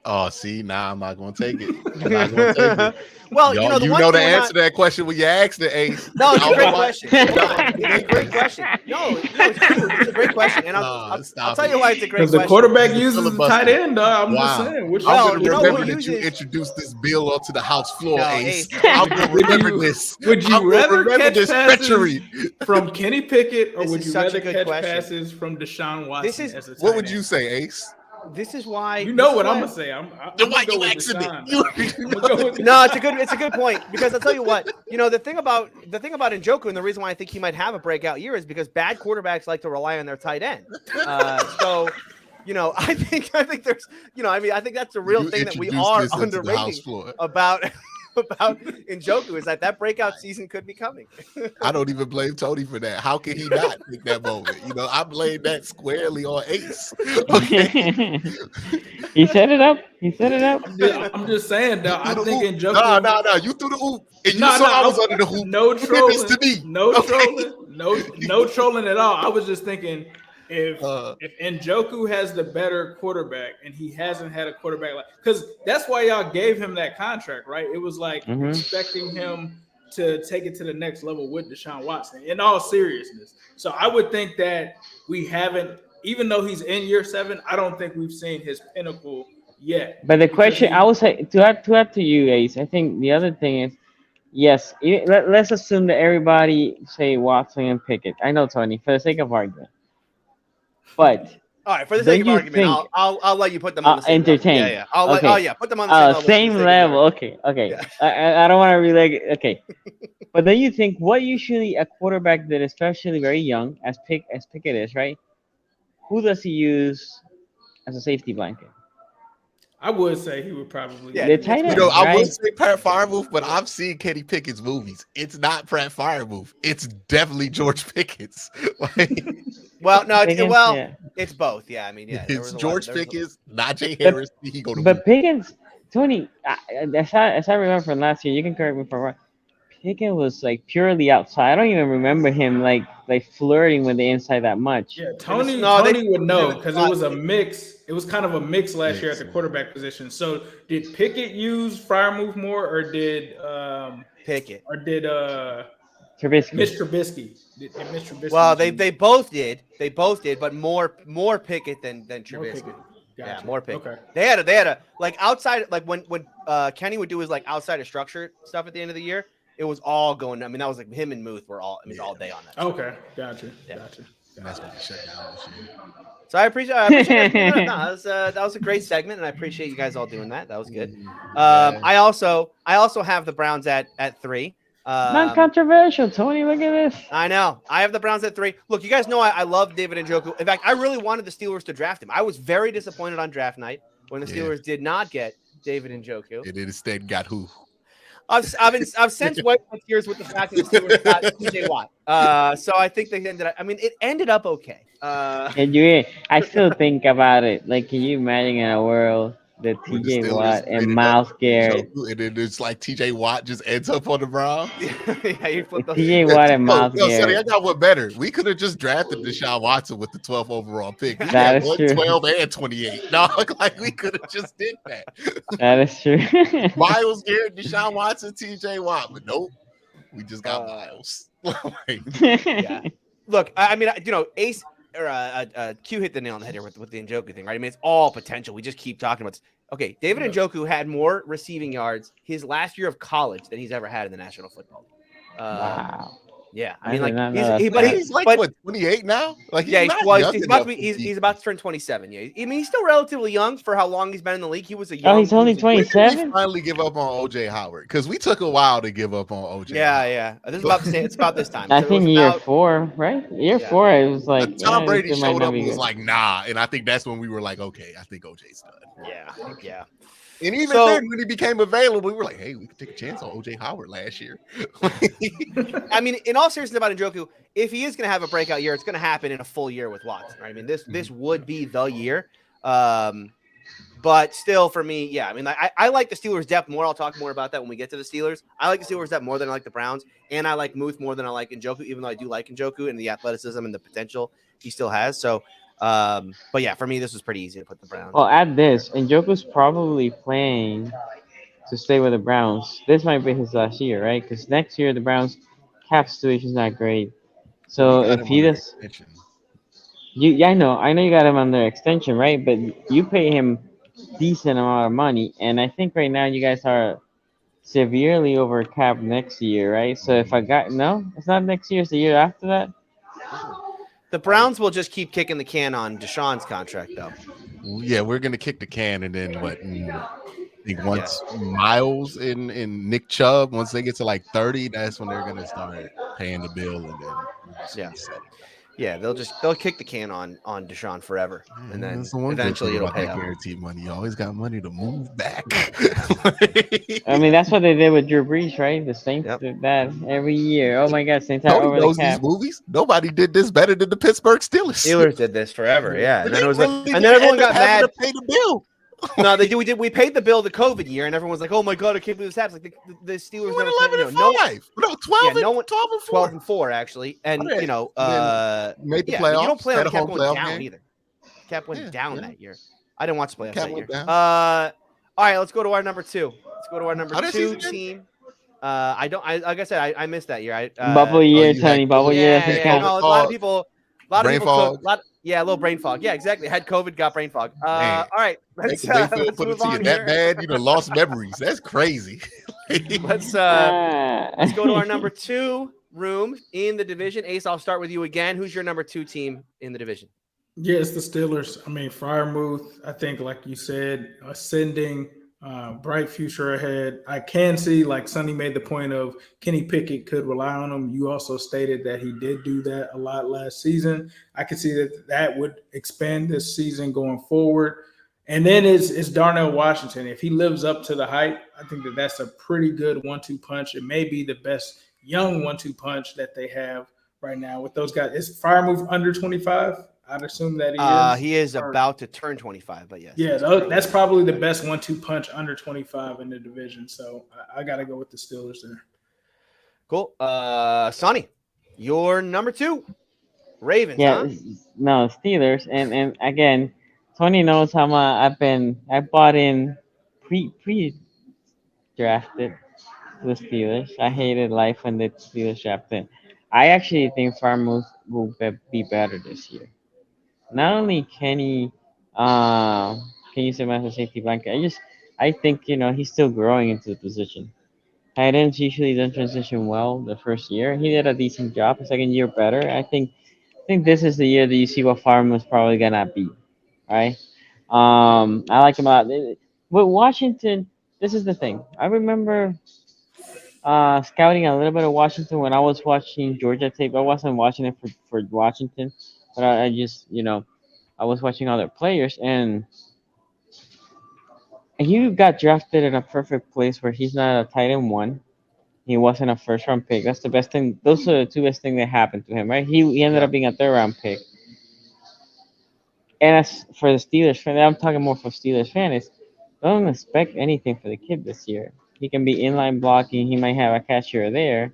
Oh, see, now I'm not gonna take it. I'm not gonna take it. Well, Y'all, the one thing the we're answer to that question when you asked it, Ace. No, it's a great Y'all- question. It's a great question. No, it's true. It's a great question, and I'll tell you why it's a great Because the question. quarterback This is uses the filibuster. tight end, dog. I'm Wow. just saying. Which Well, I'm you gonna know remember who that you uses- introduced this bill onto the House floor, No, Ace. Ace. I'm gonna remember this. Would you I'm gonna rather remember catch this passes treachery. from Kenny Pickett, or This would is you such a rather good catch question. passes from Deshaun Watson is- as a tight What would end? you say, Ace? This is why You know this what is I'm why- gonna say. I'm Then why gonna go you with asking me? Deshaun. You- I'm gonna go with No, it's a good point, because I'll tell you what, the thing about Njoku, and the reason why I think he might have a breakout year is because bad quarterbacks like to rely on their tight end. So, I think there's, I think that's the real You thing that we introduced are this into the House underrating floor. about Njoku, is that breakout season could be coming. I don't even blame Tony for that. How can he not take that moment? I blame that squarely on Ace. Okay. He set it up. He set it up. I'm just saying, though. I think Njoku. No. You threw the hoop, and you saw I was under the hoop. No You did trolling. this to me. No Okay? trolling. No trolling at all. I was just thinking, if Njoku has the better quarterback and he hasn't had a quarterback because that's why y'all gave him that contract, right? It was like expecting him to take it to the next level with Deshaun Watson, in all seriousness. So I would think that we haven't, even though he's in year 7, I don't think we've seen his pinnacle yet. But the question, I would say, to add to you, Ace, I think the other thing is, yes, let's assume that everybody say Watson and Pickett. I know, Tony, for the sake of argument. But all right, for the sake of argument, I'll let you put them on the same entertain. level. Yeah. Put them on the same level. Same level. Okay. Yeah. I don't want to relate. Okay. But then you think, what usually a quarterback that is especially very young, as Pickett is, right? Who does he use as a safety blanket? I would say he would probably. The tight end, I right? would say Pat Freiermuth, but I've seen Kenny Pickett's movies. It's not Pat Freiermuth. It's definitely George Pickett's. Well, no, Pickens, it's both. Yeah, I mean, it's George Pickens, Najee Harris. But Pickens, Tony, as I remember from last year, you can correct me if I'm wrong. Pickens was like purely outside. I don't even remember him like flirting with the inside that much. Yeah, Tony would know because it was a mix. It was kind of a mix last year at the quarterback position. So did Pickett use Freiermuth more, or did Pickett, or did Trubisky? Mitch Trubisky? Did Mitch Trubisky? Well, they both did. They both did, but more Pickett than Trubisky. Gotcha. Yeah, more Pickett. Okay. They had a like outside, like when Kenny would do his like outside of structure stuff at the end of the year. It was all going. I mean, that was like him and Muth were all. I mean, all day on that. Okay, gotcha. That's what he shut down this year. So I appreciate that was a great segment, and I appreciate you guys all doing that. That was good. I also have the Browns at 3. Non-controversial, Tony. Look at this. I know. I have the Browns at 3. Look, you guys know I love David Njoku. In fact, I really wanted the Steelers to draft him. I was very disappointed on draft night when the Steelers did not get David Njoku. It instead got who? I've since wiped my tears with the fact that the Steelers got TJ Watt. So I think they ended up. I mean, it ended up okay. I still think about it. Like, can you imagine in a world that TJ Watt and Myles Garrett, and then it's like TJ Watt just ends up on the Browns? Yeah, you flip those. TJ Watt and Myles Garrett. Sonny, I got one better. We could have just drafted Deshaun Watson with the 12th overall pick. That is true. 12 and 28. No, like we could have just did that. That is true. Miles Garrett, Deshaun Watson, TJ Watt, but nope, we just got Miles. Yeah. Look, I mean, Ace or Q hit the nail on the head here with the Njoku thing, right? I mean, it's all potential. We just keep talking about this. Okay, David Njoku had more receiving yards his last year of college than he's ever had in the National Football League. Wow. Yeah, I I mean, did like not know that. but He's like what 28 now? Like he's yeah, not young he's enough about to be to be- he's about to turn 27. Yeah, I mean, he's still relatively young for how long he's been in the league. He was a Oh, young. he's only he was a- When did we 27. finally give up on OJ Howard? Because we took a while to give up on OJ. Yeah, Howard. yeah. This is about the same. It's about this time. I So it was think year about 4, right? Year yeah. 4, it was like, Tom yeah, Brady this might showed not up be and was good. like, nah. And I think that's when we were like, okay, I think OJ's done. Yeah. And even So- then, when he became available, we were like, hey, we could take a chance on OJ Howard last year. I mean, in all seriousness about Njoku, if he is going to have a breakout year, it's going to happen in a full year with Watson, right? I mean, this would be the year. But still, for me, yeah, I mean, I like the Steelers' depth more. I'll talk more about that when we get to the Steelers. I like the Steelers' depth more than I like the Browns, and I like Muth more than I like Njoku, even though I do like Njoku and the athleticism and the potential he still has. So, but yeah, for me, this was pretty easy to put the Browns. Well, add this, and Njoku's probably playing to stay with the Browns. This might be his last year, right? Because next year the Browns cap situation is not great. So We got if him he under does, extension. I know you got him under extension, right? But you pay him decent amount of money, and I think right now you guys are severely over cap next year, right? So if I got it's not next year, it's the year after that. The Browns will just keep kicking the can on Deshaun's contract, though. Yeah, we're gonna kick the can, and then what? I think once Miles and Nick Chubb, once they get to like 30, that's when they're gonna start paying the bill, and then they'll kick the can on Deshaun forever, and then that's the one eventually good thing it'll about pay that out. guaranteed money. You always got money to move back. I mean, that's what they did with Drew Brees, right? The Saints Yep. did that every year. Oh my God, Saints are Tony over the knows these cap. movies. Nobody did this better than the Pittsburgh Steelers. Steelers did this forever, yeah, and They then it was really and then everyone ended up got having mad. to pay the bill. No, they did. We paid the bill the COVID year, and everyone's like, "Oh my God, I can't believe this happens." Like the Steelers We never went paid, 11 and 5. No, 12 yeah, and no one 12 and 4. 12 and 4 actually, and Okay. but Made the you playoffs. don't play on Had the a cap home going playoff down game. either. Cap went Yeah, down yeah. that year. I didn't watch the playoffs Cap that year. went down. All right, let's go to our number 2. Let's go to our number How that 2 season end? team. Like I said, I missed that year. Bubble year, you had Tony. Bubble COVID. year Yeah, doesn't yeah. count. No, a lot of people Brain fog. cooked. A little brain fog. Yeah, exactly. Had COVID, got brain fog. Man, All right, let's Baker Mayfield let's put it move to you on that here. bad. You done lost memories. That's crazy. Let's go to our number 2 room in the division. Ace, I'll start with you again. Who's your number 2 team in the division? Yeah, it's the Steelers. I mean, Freiermuth, I think, like you said, ascending, bright future ahead. I can see, like Sonny made the point of Kenny Pickett could rely on him. You also stated that he did do that a lot last season. I could see that would expand this season going forward. And then it's Darnell Washington. If he lives up to the hype, I think that's a pretty good 1-2 punch. It may be the best young 1-2 punch that they have right now with those guys. Is Freiermuth under 25? I'd assume that he is. He is about to turn 25, but yes. Yeah, that's probably the best 1-2 punch under 25 in the division. So I got to go with the Steelers there. Cool. Sonny, your number 2. Ravens, Yeah, huh? no, Steelers, and again, Tony knows how much I bought in pre drafted the Steelers. I hated life when the Steelers drafted. I actually think Farmers will be better this year. Not only can use him as a safety blanket, I think he's still growing into the position. Tight ends usually don't transition well the first year. He did a decent job. The second year better. I think this is the year that you see what Farm was probably gonna be, right? I like him a lot. With Washington, this is the thing. I remember scouting a little bit of Washington when I was watching Georgia tape. I wasn't watching it for Washington, but I just I was watching other players, and he got drafted in a perfect place where he's not a tight end 1. He wasn't a first round pick. That's the best thing. Those are the 2 best things that happened to him, right? He ended up being a 3rd round pick. And as for the Steelers fan, I'm talking more for Steelers fans. Don't expect anything for the kid this year. He can be inline blocking. He might have a catch here or there.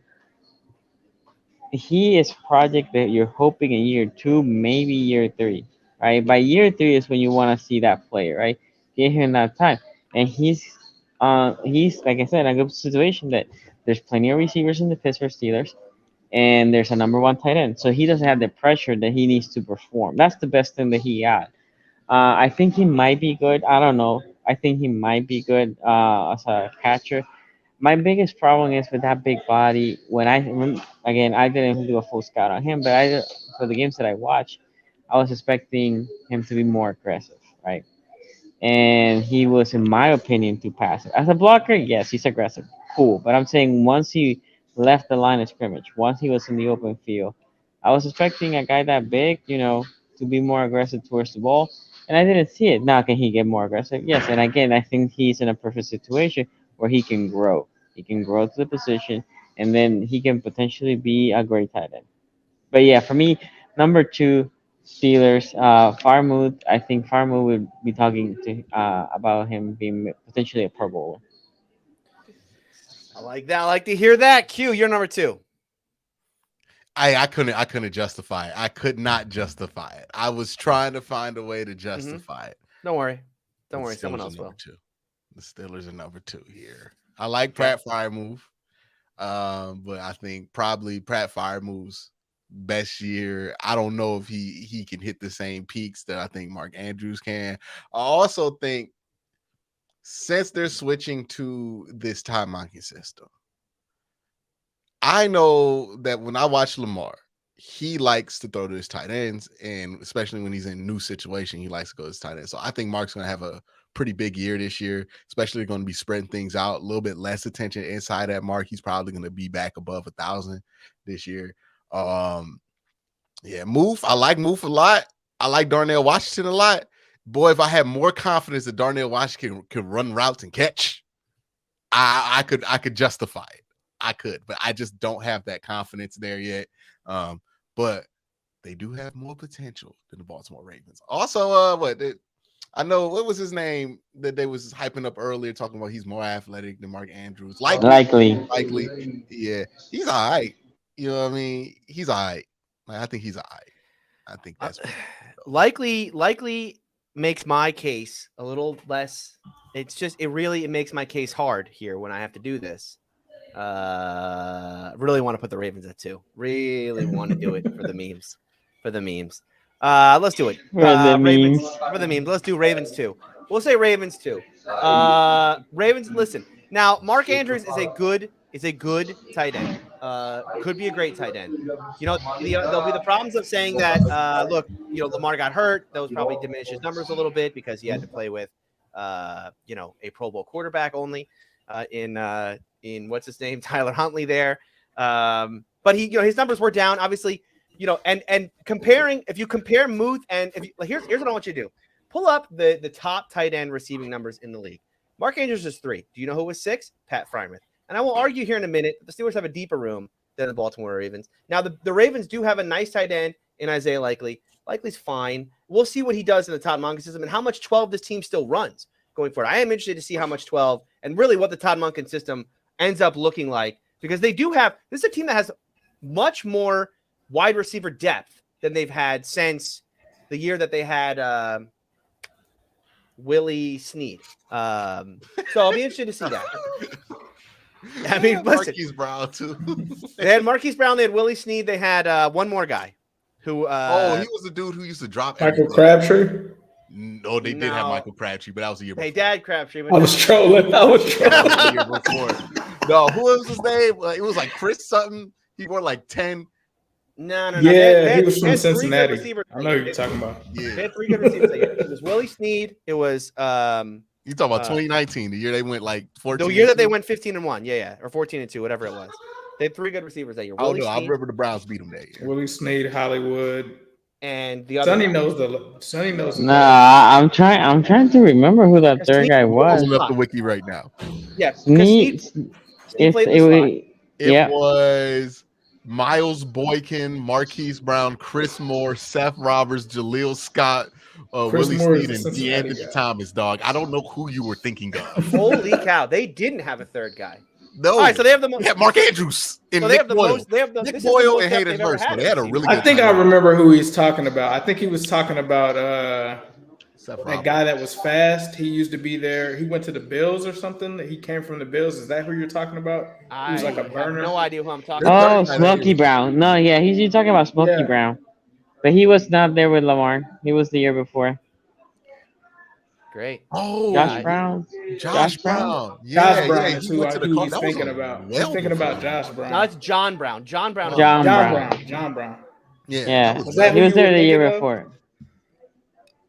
He is project that you're hoping in year 2, maybe year 3, right? By year 3 is when you want to see that player, right? Give him that time, and he's like I said, in a good situation that there's plenty of receivers in the Pittsburgh Steelers, and there's a number 1 tight end, so he doesn't have the pressure that he needs to perform. That's the best thing that he got. I think he might be good. I don't know. I think he might be good as a catcher. My biggest problem is with that big body. When again, I didn't do a full scout on him, but for the games that I watched, I was expecting him to be more aggressive, right? And he was, in my opinion, too passive. As a blocker, yes, he's aggressive, cool. But I'm saying once he left the line of scrimmage, once he was in the open field, I was expecting a guy that big, to be more aggressive towards the ball, and I didn't see it. Now, can he get more aggressive? Yes, and again, I think he's in a perfect situation where he can grow. He can grow to the position, and then he can potentially be a great tight end. But yeah, for me, number two, Steelers. Farmouth. I think Farmouth would be talking to about him being potentially a Pro Bowler. I like that. I like to hear that. Q, you're number two. I couldn't justify it. I could not justify it. I was trying to find a way to justify it. Don't worry. Don't The worry. Someone Steelers else are will. number two. The Steelers are number two here. I like Pratt Firemove, but I think probably Pratt Firemove's best year. I don't know if he can hit the same peaks that I think Mark Andrews can. I also think since they're switching to this time monkey system, I know that when I watch Lamar, he likes to throw to his tight ends, and especially when he's in a new situation, he likes to go to his tight end. So I think Mark's going to have a pretty big year this year, especially going to be spreading things out, a little bit less attention inside that mark. He's probably going to be back above 1,000 this year. Yeah, Moof. I like Moof a lot. I like Darnell Washington a lot. Boy, if I had more confidence that Darnell Washington could run routes and catch, I could justify it. I could, but I just don't have that confidence there yet. But they do have more potential than the Baltimore Ravens. Also, I know what was his name that they was hyping up earlier, talking about he's more athletic than Mark Andrews. Likely. Yeah, he's all right. You know what I mean? He's all right. I think he's all right. I think that's likely makes my case a little less. It's just it makes my case hard here when I have to do this. Really want to put the Ravens at 2. Really want to do it for the memes. Let's do it. Ravens for the memes. Let's do Ravens 2. We'll say Ravens 2. Ravens. Listen. Now, Mark Andrews is a good tight end. Could be a great tight end. There'll be the problems of saying that. Look, Lamar got hurt. Those probably diminish his numbers a little bit because he had to play with, a Pro Bowl quarterback only. In what's his name, Tyler Huntley there. But his numbers were down, obviously, and comparing, if you compare Muth and here's what I want you to do. Pull up the top tight end receiving numbers in the league. Mark Andrews is 3. Do you know who was 6? Pat Freiermuth. And I will argue here in a minute that the Steelers have a deeper room than the Baltimore Ravens. Now, the Ravens do have a nice tight end in Isaiah Likely. Likely's fine. We'll see what he does in the Todd Monken system and how much 12 this team still runs going forward. I am interested to see how much 12 and really what the Todd Monken system ends up looking like, because they do have – this is a team that has much more wide receiver depth than they've had since the year that they had Willie Snead. So I'll be interested to see that. I mean, listen. Marquise Brown, too. They had Marquise Brown. They had Willie Snead. They had one more guy who he was the dude who used to drop Michael Crabtree? No, they did have Michael Crabtree, but that was the year before. Hey, Dad Crabtree. I was trolling. That was the year before. No, who was his name? It was like Chris something. He wore like 10. No. Yeah, he was from Cincinnati. I know who you're talking about. Yeah. They had 3 good receivers. It was Willie Snead. It was you talking about 2019, the year they went like 14. The year that they went 15-1, yeah, or 14-2, whatever it was. They had 3 good receivers that year. I remember the Browns beat them that year. Willie Snead, Hollywood, and the other. Sonny knows. Nah, I'm trying to remember who that third guy was. I'm pulling up the wiki right now. Yeah, Snead played it was Miles Boykin, Marquise Brown, Chris Moore, Seth Roberts, Jaleel Scott, Willie Snead, and DeAnthony Thomas, dog. I don't know who you were thinking of. Holy cow. They didn't have a third guy. No. All right, so they have the most. Yeah, Mark Andrews and so Nick Boyle. Nick Boyle and Hayden Hurst. They had a really good I think I remember who he's talking about. I think he was talking about that guy that was fast. He used to be there. He went to the Bills or something. He came from the Bills. Is that who you're talking about? He was like a burner. I have no idea who I'm talking about. Oh, Smokey Brown. No, yeah, you're talking about Smokey Brown. But he was not there with Lamar. He was the year before. Great. Oh, Josh Brown. Josh Brown? Brown. Josh Yeah, Brown yeah. is He went to the who call. he's That was thinking about. He's well thinking about before. Josh Brown. No, it's John Brown. John Brown. is John John Brown. Brown. John Brown. Yeah, Yeah, that was Was that he who was you there were the year thinking of?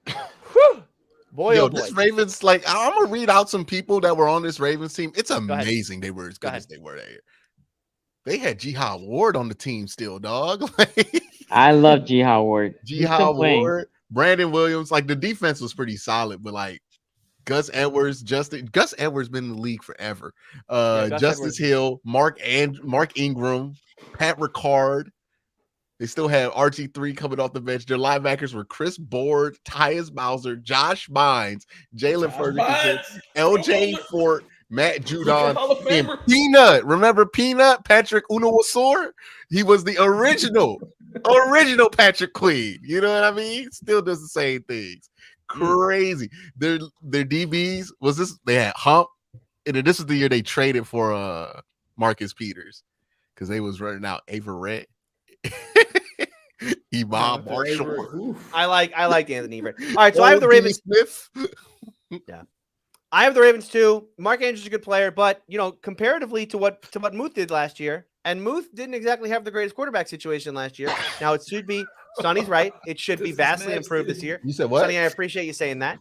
before. Whew. Boy, Yo, oh boy. this Ravens, like, I'm gonna read out some people that were on this Ravens team. It's ahead. amazing they were as Go good ahead. as they were there. They had Jihad Ward on the team still, dog. Like, I love G. Howard. He's still Jihad playing. Ward, Brandon Williams. Like, the defense was pretty solid, but like Gus Edwards been in the league forever. Gus Justice Edwards. Hill, Mark Ingram, Pat Ricard. They still had RG3 coming off the bench. Their linebackers were Chris Board, Tyus Bowser, Josh Bynes, Jalen Ferguson, LJ Fort, Matt Judon, and Peanut. Remember Peanut? Patrick Unawasor? He was the original Patrick Queen. You know what I mean? Still does the same things. Crazy. Their DBs was this. They had Hump, and then this is the year they traded for Marcus Peters because they was running out Averett. Imam Marshall. I like Anthony Everett. All right, so I have the Ravens. Smith. Yeah, I have the Ravens too. Mark Andrews is a good player, but comparatively to what Muth did last year, and Muth didn't exactly have the greatest quarterback situation last year. Now it should be. Sonny's right. It should be vastly improved this year. You said what? Sonny, I appreciate you saying that.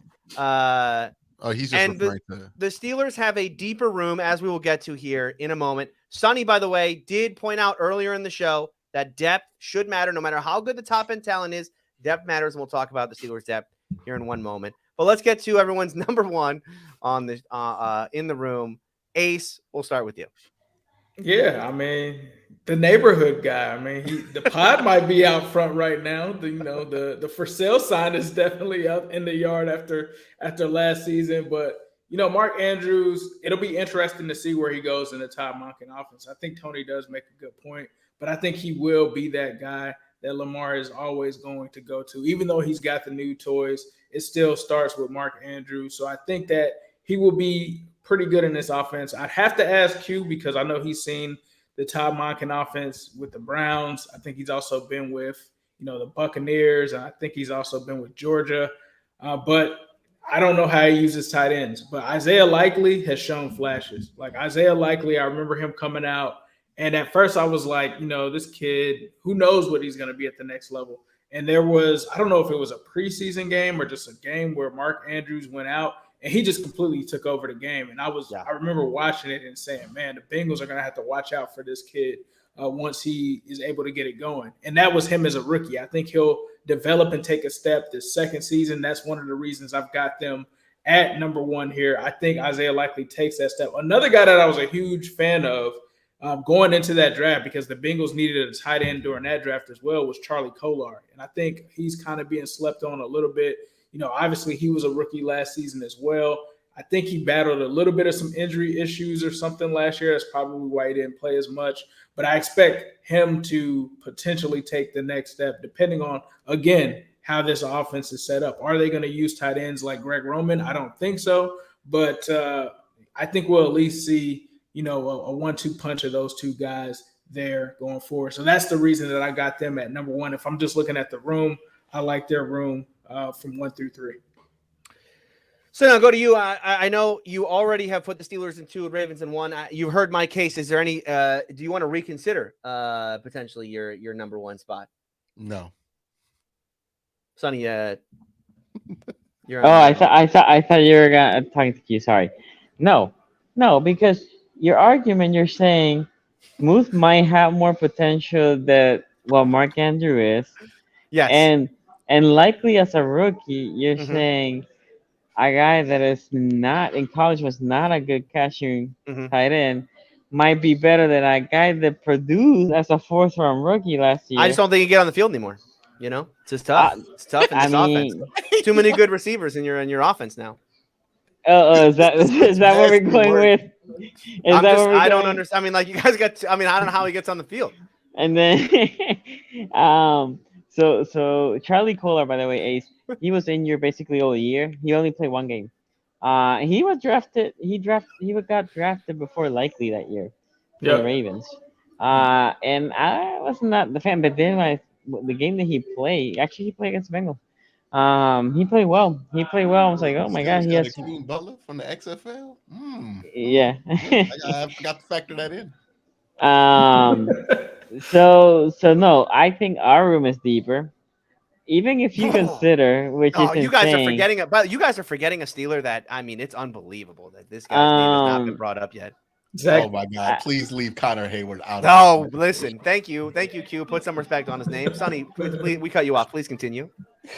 He's just and the Steelers have a deeper room, as we will get to here in a moment. Sonny, by the way, did point out earlier in the show that depth should matter no matter how good the top end talent is. Depth matters, and we'll talk about the Steelers' depth here in one moment. But let's get to everyone's number one on the in the room. Ace, we'll start with you. Yeah, I mean, the neighborhood guy. I mean, the pod might be out front right now. The for sale sign is definitely up in the yard after last season. But Mark Andrews, it'll be interesting to see where he goes in the Todd Monken offense. I think Tony does make a good point, but I think he will be that guy that Lamar is always going to go to. Even though he's got the new toys, it still starts with Mark Andrews. So I think that he will be pretty good in this offense. I'd have to ask Q because I know he's seen the Todd Monken offense with the Browns. I think he's also been with, the Buccaneers, and I think he's also been with Georgia. But I don't know how he uses tight ends. But Isaiah Likely has shown flashes. Like Isaiah Likely, I remember him coming out, and at first I was like, this kid, who knows what he's going to be at the next level. And there was, I don't know if it was a preseason game or just a game where Mark Andrews went out and he just completely took over the game. And I remember watching it and saying, man, the Bengals are going to have to watch out for this kid once he is able to get it going. And that was him as a rookie. I think he'll develop and take a step this second season. That's one of the reasons I've got them at number one here. I think Isaiah Likely takes that step. Another guy that I was a huge fan of going into that draft, because the Bengals needed a tight end during that draft as well, was Charlie Kolar. And I think he's kind of being slept on a little bit. Obviously he was a rookie last season as well. I think he battled a little bit of some injury issues or something last year. That's probably why he didn't play as much. But I expect him to potentially take the next step, depending on, again, how this offense is set up. Are they going to use tight ends like Greg Roman? I don't think so. But I think we'll at least see, a 1-2 punch of those two guys there going forward. So that's the reason that I got them at number one. If I'm just looking at the room, I like their room from 1 through 3. So now go to you. I know you already have put the Steelers in 2 and Ravens in 1. You've heard my case. Is there any? Do you want to reconsider potentially your number 1 spot? No. Sonny, you're. I thought you were talking to you. Sorry. No, because your argument, you're saying Muth might have more potential than what Mark Andrew is. Yes. And likely as a rookie, you're saying a guy that is not in college was not a good catching tight end might be better than a guy that produced as a 4th-round rookie last year. I just don't think he can get on the field anymore. It's just tough. It's tough in this offense. Too many good receivers in your offense now. Is that what we're going with? I don't understand. I mean, like you guys got. I don't know how he gets on the field. And then, so Charlie Kolar, by the way, Ace, he was injured basically all year. He only played 1 game. He was drafted. He got drafted before Likely that year for the Ravens. And I was not the fan, but then the game that he played, actually he played against the Bengals. He played well. I was like, oh my god, He's he got has. Akeem Butler from the XFL. Yeah. I forgot to factor that in. So no, I think our room is deeper. Even if you Oh. consider, which is you guys are insane, forgetting about. You guys are forgetting a Steeler that I mean, it's unbelievable that this guy's name has not been brought up yet. Zach, Oh my God! Please leave Connor Hayward out. No, listen. Thank you, Q. Put some respect on his name, Sonny. Please, we cut you off. Please continue.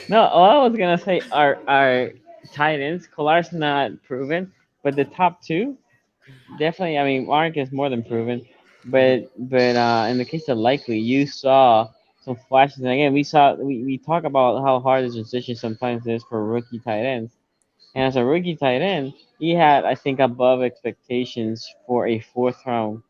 No, all I was gonna say are tight ends. Kollar's not proven, but the top two definitely. I mean, Mark is more than proven, but in the case of Likely, you saw some flashes. And again, we talk about how hard the transition sometimes is for rookie tight ends. And as a rookie tight end, he had, I think, above expectations for a fourth round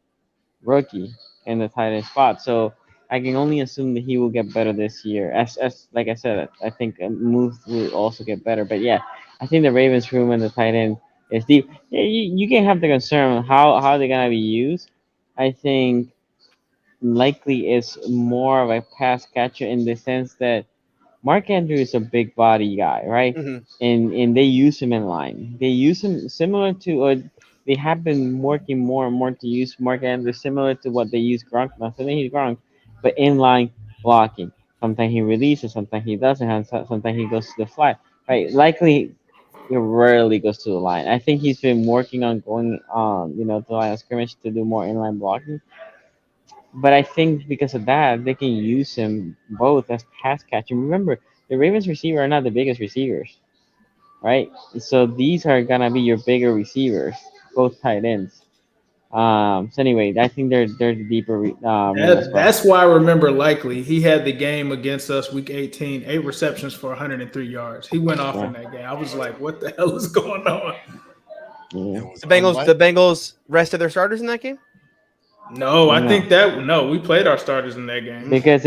rookie in the tight end spot. So I can only assume that he will get better this year. As like I said, I think moves will also get better. But yeah, I think the Ravens room and the tight end is deep. Yeah, you can have the concern on how they're gonna be used. I think Likely is more of a pass catcher in the sense that Mark Andrews is a big body guy, right? Mhm. And they use him in line. They use him similar to, they have been working more and more to use Mark Andrews similar to what they use Gronk. Not saying he's Gronk, but in line blocking. Sometimes he releases, sometimes he doesn't, and sometimes he goes to the flat. Right? Likely, he rarely goes to the line. I think he's been working on going to the line of scrimmage to do more inline blocking. But I think because of that, they can use him both as pass catching. Remember, the Ravens receiver are not the biggest receivers, right? So these are gonna be your bigger receivers, both tight ends. So anyway, I think they're the deeper room as well. that's why I remember Likely. He had the game against us week 18, 8 receptions for 103 yards. He went off Yeah. in that game. I was like, what the hell is going on? Yeah. The Bengals rested their starters in that game. No, I No. think we played our starters in that game. Because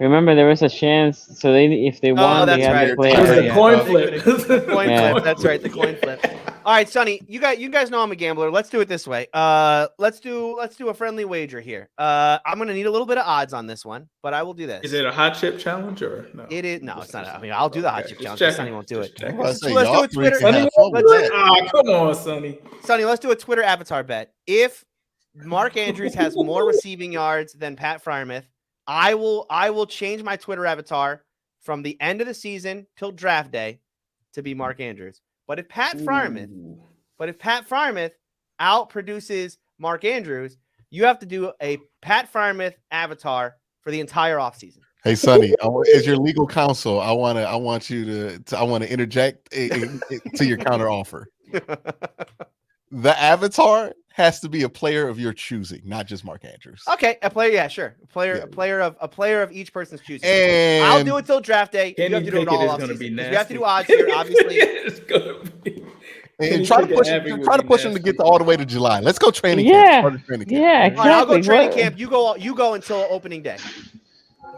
remember there was a chance. So if they won, that's they had right. to play. It was Sorry, the yeah. coin They flip. The coin Yeah. flip. That's right. The coin flip. All right, Sonny, you guys know I'm a gambler. Let's do it this way. Let's do a friendly wager here. I'm gonna need a little bit of odds on this one, but I will do this. Is it a hot chip challenge or no? It is no, it's not. I mean, I'll do the hot Okay, chip just challenge. checking. Sonny won't do it. Just checking. Let's do a Twitter. Sonny won't do it? Ah, come on, Sonny. Sonny, let's do a Twitter avatar bet. If Mark Andrews has more receiving yards than Pat Freiermuth, I will change my Twitter avatar from the end of the season till draft day to be Mark Andrews. But if Pat Freiermuth outproduces Mark Andrews, you have to do a Pat Freiermuth avatar for the entire offseason. Hey Sonny, as your legal counsel, I want you to interject to your counter offer. The avatar has to be a player of your choosing, not just Mark Andrews. Okay, a player, yeah, sure. A player of each person's choosing. And I'll do it till draft day. Kenny You have to do it all off Pickett is season. gonna be We have to do nasty. odds here, obviously. It's gonna be. And try to push him to get all the way to July. Let's go training Yeah. camp. Training camp. Yeah, All right, I'll go exactly. training What- camp. You go until opening day.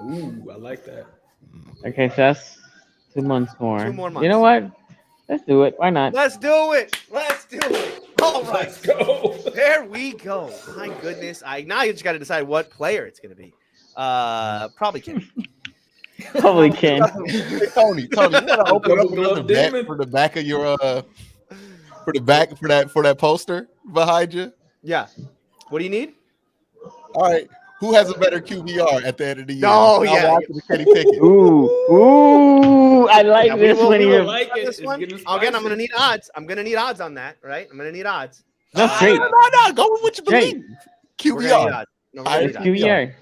Ooh, I like that. Okay, so that's 2 months more. 2 more You know months. what? Let's do it. Why not? Let's do it. All right. Let's go. There we go. My goodness. Now you just got to decide what player it's going to be. Probably Ken. Probably can. Hey, Tony, you gotta open up another bet Demon. for the back of your for that poster behind you. Yeah. What do you need? All right. Who has a better QBR at the end of the year? Oh, I'll yeah. watch the Kenny Pickett. Ooh, I like Yeah, we this will- when we you. will like cut it. this It's one. getting Again, I'm spicy. going to need odds. I'm going to need odds on that, right? I'm going to need odds. That's great. No. Go with what you Great. believe. We're gonna need QBR. odds. No, we're I- gonna It's need odds. QBR.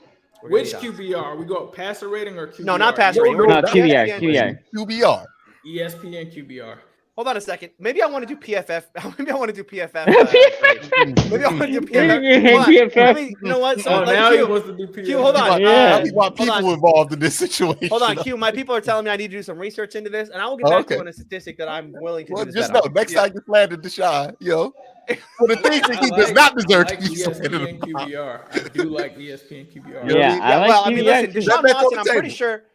We're gonna Which need odds. QBR? We go passer rating or QBR? No, not passer Yo, rating. We're No, gonna- QBR. ESPN. QBR. QBR. ESPN QBR. Hold on a second. Maybe I want to do PFF. Maybe I want to do PFF. Maybe I want to do PFF. Hold on. PFF. Let me, you know what? Oh, Like, now he Q, wants to do PFF. Q, hold on. Yeah. I want hold on. people involved in this situation. Hold on, Q. My people are telling me I need to do some research into this, and I will get back to you on a statistic that I'm willing to Well, do. This just bet know on. next Yeah. time you slander Deshaun, for the things that he does not deserve to be ESPN slandered about. QBR. I do like ESPN QBR. Yeah, I like well, I mean, QBR. listen, too. Deshaun That's on Watson. the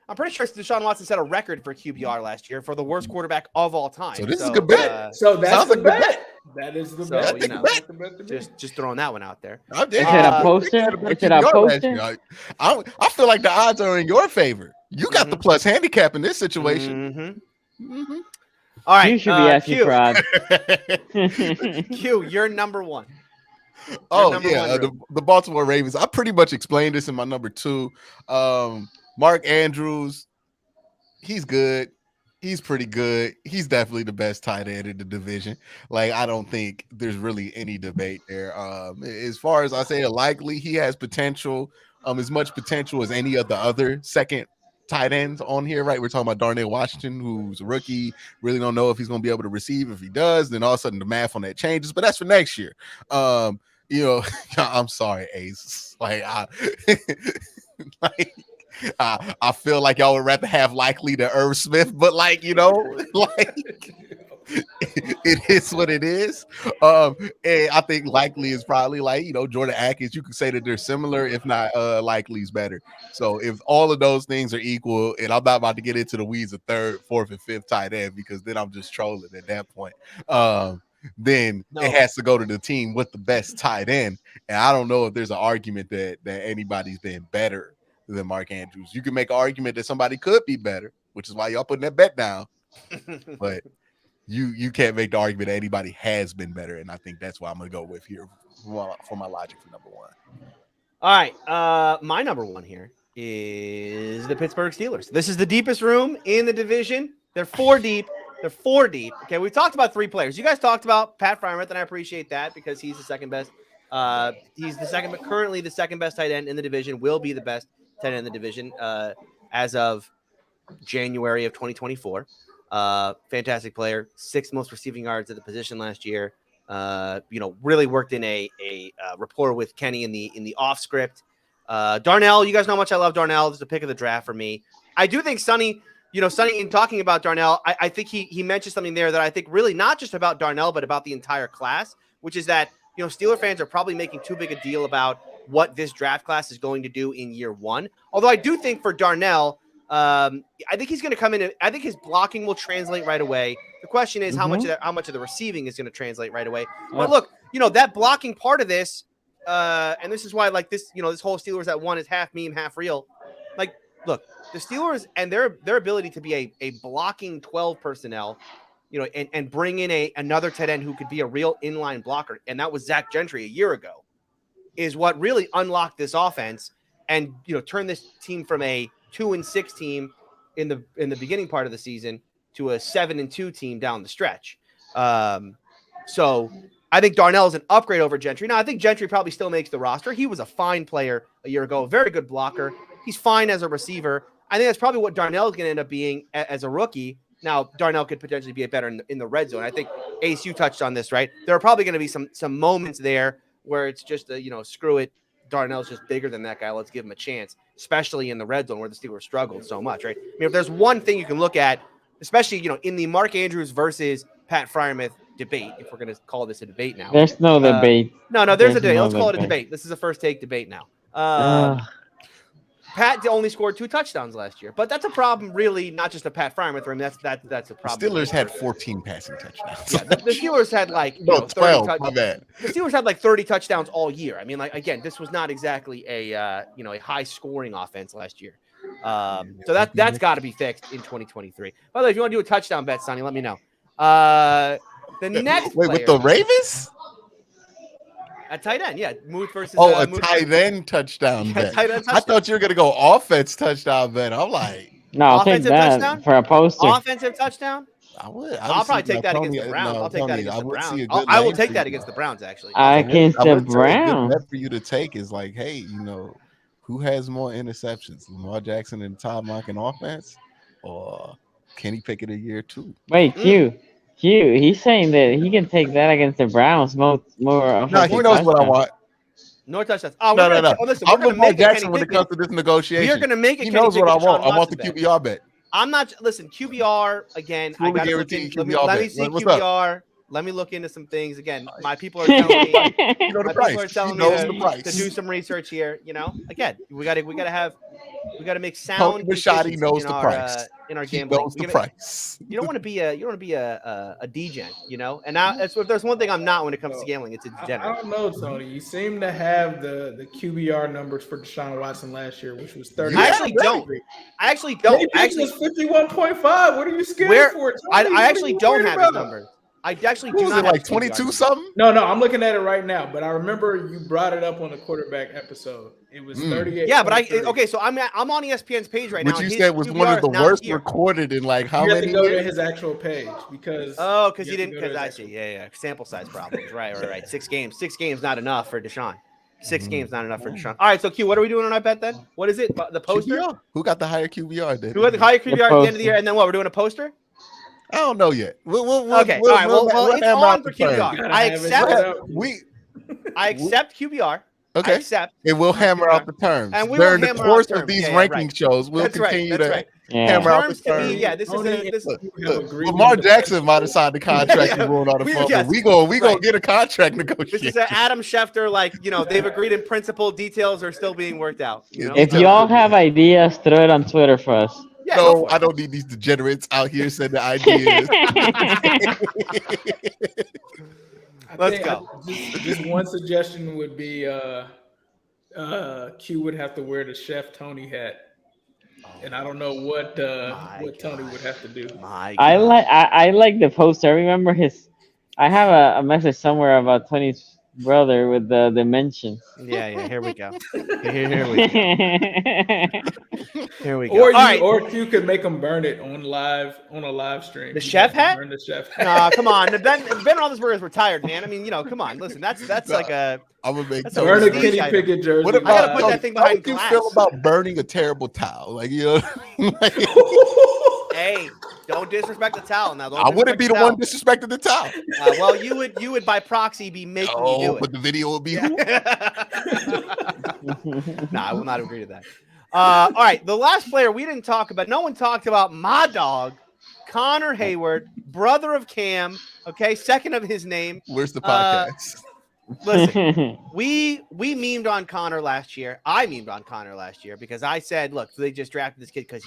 I'm pretty sure Deshaun Watson set a record for QBR last year for the worst quarterback of all time. So this is a good bet. So that's Sounds the like a good bet. That is the So, bet. you know, That's the bet to be. just throwing that one out there. I did. Is it a Uh, poster? Is it a poster? I feel like the odds are in your favor. You got the plus handicap in this situation. Mm-hmm. All right. You should be asking Q. for odds. Q, you're number one. Oh yeah, the Baltimore Ravens. I pretty much explained this in my number 2. Mark Andrews, he's good. He's pretty good. He's definitely the best tight end in the division. Like, I don't think there's really any debate there. As far as I say, likely he has potential, as much potential as any of the other second tight ends on here, right? We're talking about Darnell Washington, who's a rookie. Really don't know if he's going to be able to receive. If he does, then all of a sudden the math on that changes. But that's for next year. I'm sorry, Ace. Like, I feel like y'all would rather have likely than Irv Smith, but like, like it is what it is. And I think likely is probably like, Jordan Atkins. You could say that they're similar, if not likely's better. So if all of those things are equal, and I'm not about to get into the weeds of third, fourth, and fifth tight end, because then I'm just trolling at that point. Then it has to go to the team with the best tight end. And I don't know if there's an argument that anybody's been better than Mark Andrews. You can make an argument that somebody could be better, which is why y'all putting that bet down. But you can't make the argument that anybody has been better, and I think that's why I'm going to go with here for my logic for number 1. All right, my number 1 here is the Pittsburgh Steelers. This is the deepest room in the division. They're 4 deep. Okay, we talked about 3 players. You guys talked about Pat Freiermuth, and I appreciate that because he's the second best. He's currently the second best tight end in the division. Will be the best tight end in the division as of January of 2024. Fantastic player, 6th most receiving yards at the position last year. Really worked in a rapport with Kenny in the off script. Darnell, you guys know how much I love Darnell. This is the pick of the draft for me. I do think Sonny, in talking about Darnell, I think he mentioned something there that I think really not just about Darnell, but about the entire class, which is that, Steeler fans are probably making too big a deal about what this draft class is going to do in year 1. Although I do think for Darnell, I think he's going to come in. I think his blocking will translate right away. The question is how much of the receiving is going to translate right away. But look, that blocking part of this, and this is why like this, this whole Steelers at 1 is half meme, half real. Like, look, the Steelers and their ability to be a blocking 12 personnel, and bring in another tight end who could be a real inline blocker, and that was Zach Gentry a year ago, is what really unlocked this offense and turned this team from a 2-6 team in the beginning part of the season to a 7-2 team down the stretch. So I think Darnell is an upgrade over Gentry. Now I think Gentry probably still makes the roster. He was a fine player a year ago, a very good blocker. He's fine as a receiver. I think that's probably what Darnell is going to end up being as a rookie. Now Darnell could potentially be better in the red zone. I think Ace, you touched on this, right? There are probably going to be some moments there where it's just screw it. Darnell's just bigger than that guy. Let's give him a chance, especially in the red zone where the Steelers struggled so much, right? I mean, if there's one thing you can look at, especially, in the Mark Andrews versus Pat Freiermuth debate, if we're going to call this a debate now. There's no debate. No, there's a debate. Let's call it a debate. This is a first take debate now. Pat only scored 2 touchdowns last year, but that's a problem, really, not just a Pat Freiermuth. I mean, that's a problem. Steelers had 14 passing touchdowns. Yeah, the Steelers had 12. My bad. The Steelers had 30 touchdowns all year. I mean, again, this was not exactly a high scoring offense last year. So that's got to be fixed in 2023. By the way, if you want to do a touchdown bet, Sonny, let me know. The next wait, with the Ravens? A tight end, yeah. Muth versus a tight end touchdown bet. I thought you were gonna go offense touchdown bet. I'm like, no, I'll take that touchdown? For a poster. Offensive touchdown. I'll probably take that against the Browns. I'll take that against the Browns. I will take that against the Browns, actually. Against the Browns. Bet for you to take is like, hey, who has more interceptions, Lamar Jackson and Todd Monken offense, or Kenny Pickett a year 2? Wait, Q, he's saying that he can take that against the Browns more. No, he knows what I want. No touchdowns. No. Listen, I'm with Lamar Jackson when it comes to this negotiation. You're going to make it. He knows what I want. I want the QBR bet. I'm not. Listen, QBR again. Fully I got to guaranteed let me see QBR. Let me look into some things again. My people are telling me. You know the My price. people are telling He knows me the to price. do some research here. Again, we got to make Tony sound Bashadi decisions knows the price. in our He gambling. knows the price. You don't want to be a degen, And now, if there's one thing I'm not when it comes to gambling, it's a I degenerate. don't know, Tony. You seem to have the QBR numbers for Deshaun Watson last year, which was 30. I actually don't. I actually don't. Actually, was 51.5. What are you scared for? Tony? I actually don't have his numbers. I actually do not have like 22 something. No, I'm looking at it right now. But I remember you brought it up on the quarterback episode. It was 38. Yeah, but so I'm on ESPN's page right now. Which you said was one of the worst recorded in like how many years? You have to go years? to his actual page because because I see. Yeah, sample size problems. Right. 6 games. 6 games not enough for Deshaun. 6 games not enough for Deshaun. All right, so Q, what are we doing on our bet then? What is it? The poster? QBR. Who got the higher QBR then? Who got the higher QBR at the end of the year? And then what? We're doing a poster? I don't know yet. We'll okay. All right. Well, it's on for QBR. I accept QBR. Okay. It will hammer out the terms. And during the course of these ranking shows, we'll continue to hammer out the terms. This is Lamar Jackson might have signed the contract and ruined all the fun. But we gonna get a contract negotiation. This is an Adam Schefter, they've agreed in principle. Details are still being worked out. If y'all have ideas, throw it on Twitter for us. Yeah, no, I don't need these degenerates out here sending ideas. Let's go. Just one suggestion would be Q would have to wear the Chef Tony hat. And I don't know what Tony would have to do. I like the poster. I remember I have a message somewhere about Tony's brother with the dimensions. Yeah, here we go. Here we go. Here we go. Or Q could make him burn it on a live stream. The chef hat? Burn the chef hat. Nah, come on. Ben Roethlisberger is retired, man. I mean, come on. Listen, that's like a. I'm gonna make burn a Kenny Pickett jersey. What about, I gotta put that thing behind glass. How do you feel about burning a terrible towel? Hey, don't disrespect the towel now. I wouldn't be the one disrespecting the towel. Well, you would by proxy be making me do it. But the video would be. Nah, I will not agree to that. All right, the last player we didn't talk about. No one talked about my dog, Connor Hayward, brother of Cam. Okay, second of his name. Where's the podcast? Listen, we memed on Connor last year. I memed on Connor last year because I said, look, they just drafted this kid because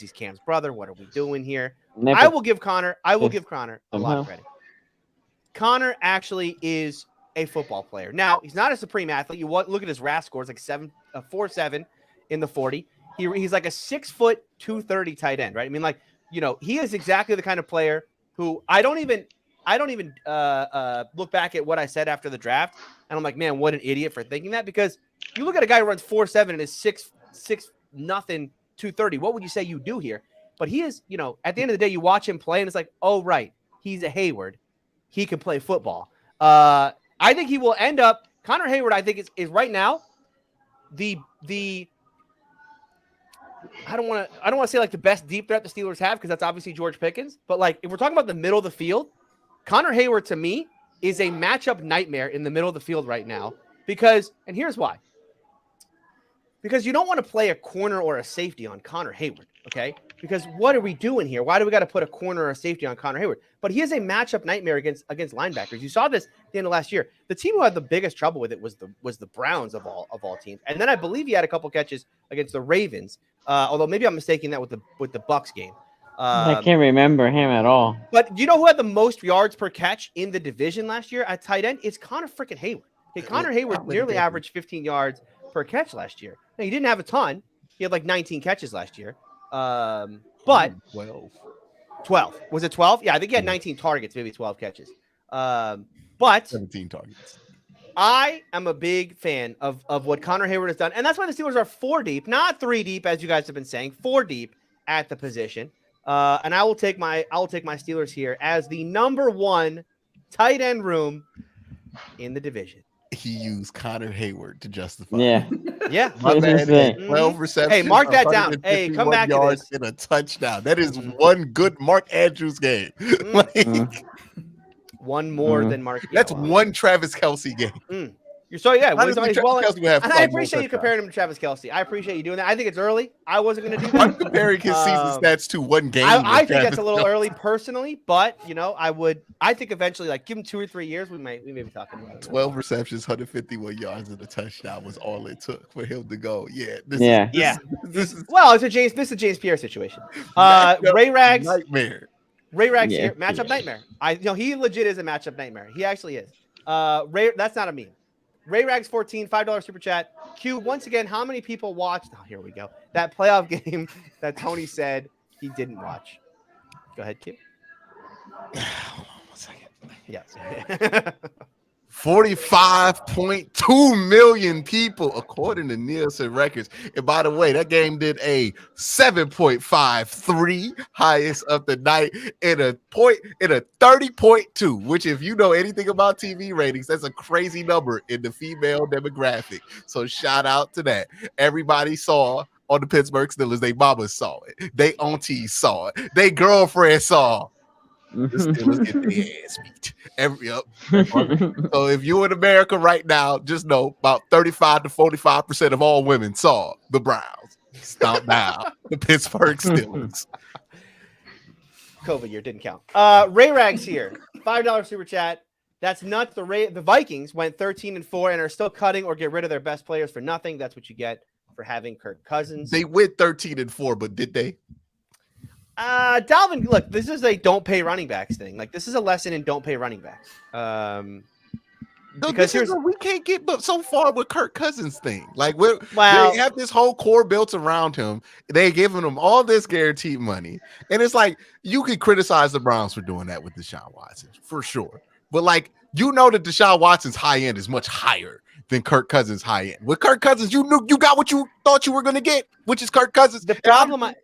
he's Cam's brother. What are we doing here? I will give Connor a lot of credit. Connor actually is a football player. Now, he's not a supreme athlete. You look at his RAS scores, like 4.7 in the 40. He's like a 6 foot 230 tight end, right? I mean, he is exactly the kind of player who I don't even look back at what I said after the draft, and I'm like, man, what an idiot for thinking that. Because you look at a guy who runs 4.7 and is 6'0", 230. What would you say you do here? But he is, at the end of the day, you watch him play, and it's like, oh right, he's a Hayward. He can play football. I think he will end up. Connor Hayward, I think is right now the. I don't want to say like the best deep threat the Steelers have, because that's obviously George Pickens. But like if we're talking about the middle of the field, Connor Hayward to me is a matchup nightmare in the middle of the field right now. And here's why. Because you don't want to play a corner or a safety on Connor Hayward, okay? Because what are we doing here? Why do we got to put a corner or a safety on Connor Hayward? But he is a matchup nightmare against linebackers. You saw this at the end of last year. The team who had the biggest trouble with it was the Browns of all teams. And then I believe he had a couple catches against the Ravens. Although maybe I'm mistaking that with the Bucs game. I can't remember him at all. But you know who had the most yards per catch in the division last year at tight end? It's Connor freaking Hayward. Okay, Connor Hayward nearly averaged 15 yards per catch last year. Now, he didn't have a ton. He had like 19 catches last year. But 12. Was it 12? Yeah, I think he had 19 targets, maybe 12 catches. But 17 targets. I am a big fan of what Connor Hayward has done. And that's why the Steelers are 4 deep, not 3 deep, as you guys have been saying, 4 deep at the position. And I will take my Steelers here as the number 1 tight end room in the division. He used Connor Hayward to justify. Yeah. Yeah. My man, 12 receptions. Hey, mark that down. Hey, come back to this. And a touchdown. That is one good Mark Andrews game. One more than Mark. That's one Travis Kelce game. You're so yeah. Well, Honestly, he's well, Travis Kelce would have, and like, I more appreciate you touchdowns. comparing him to Travis Kelce. I appreciate you doing that. I think it's early. I wasn't going to do that. I'm comparing his season stats to one game. I think Travis that's a little Kelce. early personally, but I think eventually, like, give him 2 or 3 years, we may be talking about it. 12 receptions, 151 yards, and a touchdown was all it took for him to go. Yeah, this is Well, this is a James Pierre situation. matchup Ray Rags nightmare. Ray Rags Yeah, here, matchup nightmare. He legit is a matchup nightmare. He actually is. Ray, that's not a meme. Ray Rags 14, $5 super chat. Q, once again, how many people watched? Oh, here we go. That playoff game that Tony said he didn't watch. Go ahead, Q. Hold on 1 second. Yes. 45.2 million people, according to Nielsen Records. And by the way, that game did a 7.53, highest of the night, and a 30.2, which, if you know anything about TV ratings, that's a crazy number in the female demographic. So shout out to that. Everybody saw on the Pittsburgh Steelers, they mamas saw it, they aunties saw it, they girlfriend saw. The Steelers get their ass beat. So if you're in America right now, just know about 35 to 45% of all women saw the Browns stomp down the Pittsburgh Steelers. COVID year didn't count. Ray Rags here, $5 super chat. That's nuts. The Vikings went 13-4 and are still cutting or get rid of their best players for nothing. That's what you get for having Kirk Cousins. They went 13-4, but did they? Dalvin, look, this is a don't pay running backs thing. Like, this is a lesson in don't pay running backs. Because we can't get so far with Kirk Cousins thing. Like, they have this whole core built around him. They giving him all this guaranteed money, and it's like you could criticize the Browns for doing that with Deshaun Watson for sure. But like, that Deshaun Watson's high end is much higher than Kirk Cousins' high end. With Kirk Cousins, you knew you got what you thought you were going to get, which is Kirk Cousins. The problem I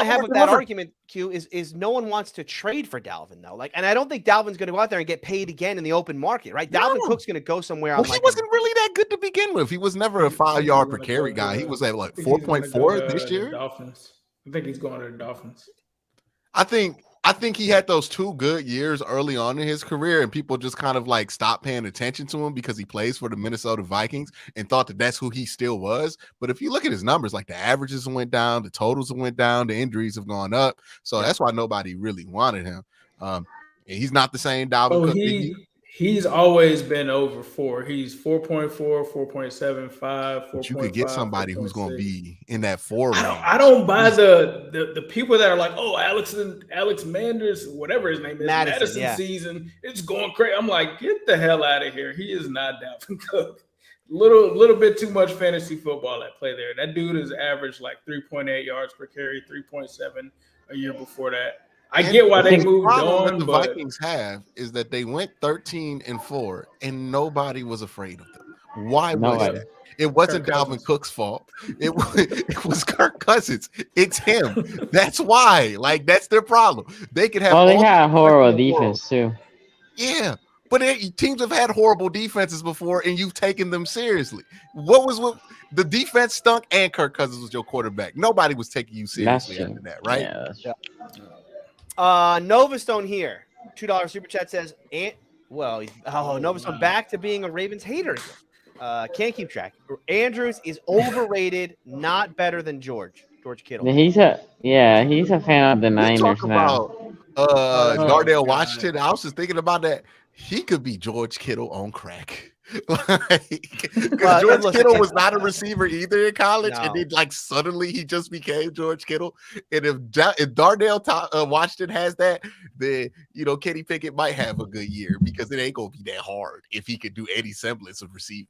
have with that argument, Q, is no one wants to trade for Dalvin, though. Like, and I don't think Dalvin's going to go out there and get paid again in the open market, right? No. Dalvin Cook's going to go somewhere. He wasn't really that good to begin with. He was never a 5-yard per carry guy. He was at like 4.4 this year. Dolphins. I think he's going to the Dolphins. I think he had those 2 good years early on in his career, and people just kind of like stopped paying attention to him because he plays for the Minnesota Vikings and thought that that's who he still was. But if you look at his numbers, like the averages went down, the totals went down, the injuries have gone up. So that's why nobody really wanted him. And he's not the same Dalvin Cook. He's always been over 4. He's 4.4, 4.75, 4.5. But you could get somebody who's going to be in that 4 range. I don't buy the people that are like, oh, Alex Manders, whatever his name is, Madison season, it's going crazy. I'm like, get the hell out of here. He is not Dalvin Cook. Little bit too much fantasy football at play there. That dude has averaged like 3.8 yards per carry, 3.7 a year before that. I get why they moved on. What the Vikings have is that they went 13-4 and nobody was afraid of them. Why was that? It wasn't Dalvin Cook's fault. It was Kirk Cousins. It's him. That's why. Like, that's their problem. They could have. Well, they had a horrible defense too. Yeah, but teams have had horrible defenses before, and you've taken them seriously. The defense stunk, and Kirk Cousins was your quarterback. Nobody was taking you seriously after that, right? Yeah, that's true. Nova Stone here, $2 super chat says, Nova Stone back to being a Ravens hater. Can't keep track. Andrews is overrated, not better than George Kittle. He's a fan of the Niners now. Darnell Washington. I was just thinking about that. He could be George Kittle on crack. George Kittle was not a receiver either in college, and then like suddenly he just became George Kittle. And if Darnell Washington has that, then Kenny Pickett might have a good year because it ain't gonna be that hard if he could do any semblance of receiving.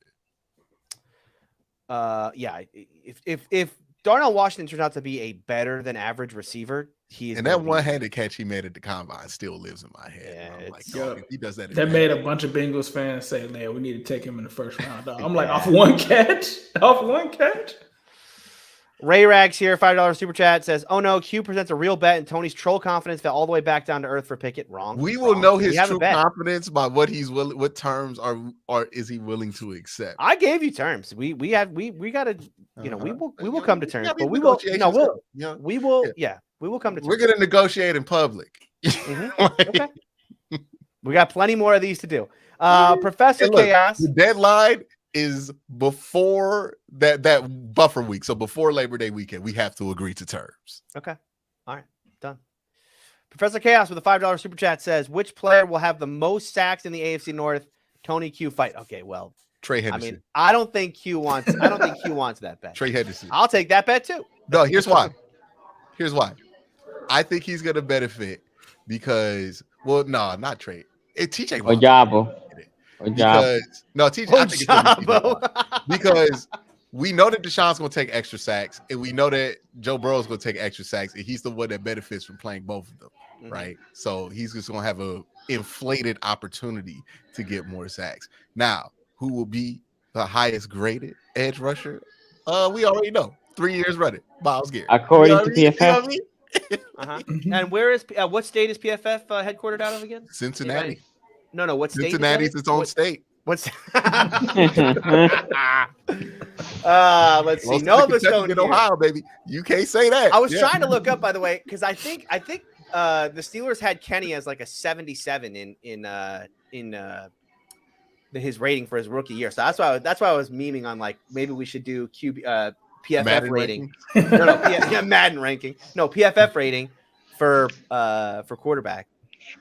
If Darnell Washington turns out to be a better than average receiver, that one-handed catch he made at the combine still lives in my head. Yeah, if he does that, made a bunch of Bengals fans say, "Man, we need to take him in the first round." I'm like, off one catch. Ray Rags here, $5 super chat says, "Oh no, Q presents a real bet, and Tony's troll confidence fell all the way back down to earth for Pickett." Wrong. We will know his true confidence by what he's willing. What terms is he willing to accept? I gave you terms. We got to. We will come to terms, but we will. We will. Yeah, we will come to terms. We're gonna negotiate in public. Okay. We got plenty more of these to do. Professor Chaos. The deadline is before that buffer week. So before Labor Day weekend, we have to agree to terms. Okay. All right. Done. Professor Chaos with a $5 super chat says, which player will have the most sacks in the AFC North? Tony Q fight. Okay, well, Trey Henderson. I mean, I don't think Q wants that bet. Trey Henderson. I'll take that bet too. No, here's why. I think he's gonna benefit because, well, no, not Trey. TJ Watt. Ojabo. Because no, TJ. I think it's gonna be TJ Watt. Because we know that Deshaun's gonna take extra sacks, and we know that Joe Burrow's gonna take extra sacks, and he's the one that benefits from playing both of them, right? So he's just gonna have a inflated opportunity to get more sacks. Now, who will be the highest graded edge rusher? We already know. 3 years running, Myles Garrett. According to PFF. And where is what state is PFF headquartered out of again? Cincinnati. No, what state? Cincinnati's its own state. What's let's see. Nova Stone in Ohio, baby. You can't say that. I was trying to look up, by the way, because I think the Steelers had Kenny as like a 77 in his rating for his rookie year. So that's why I was memeing on like maybe we should do PFF Madden rating. Madden ranking. No, PFF rating for quarterback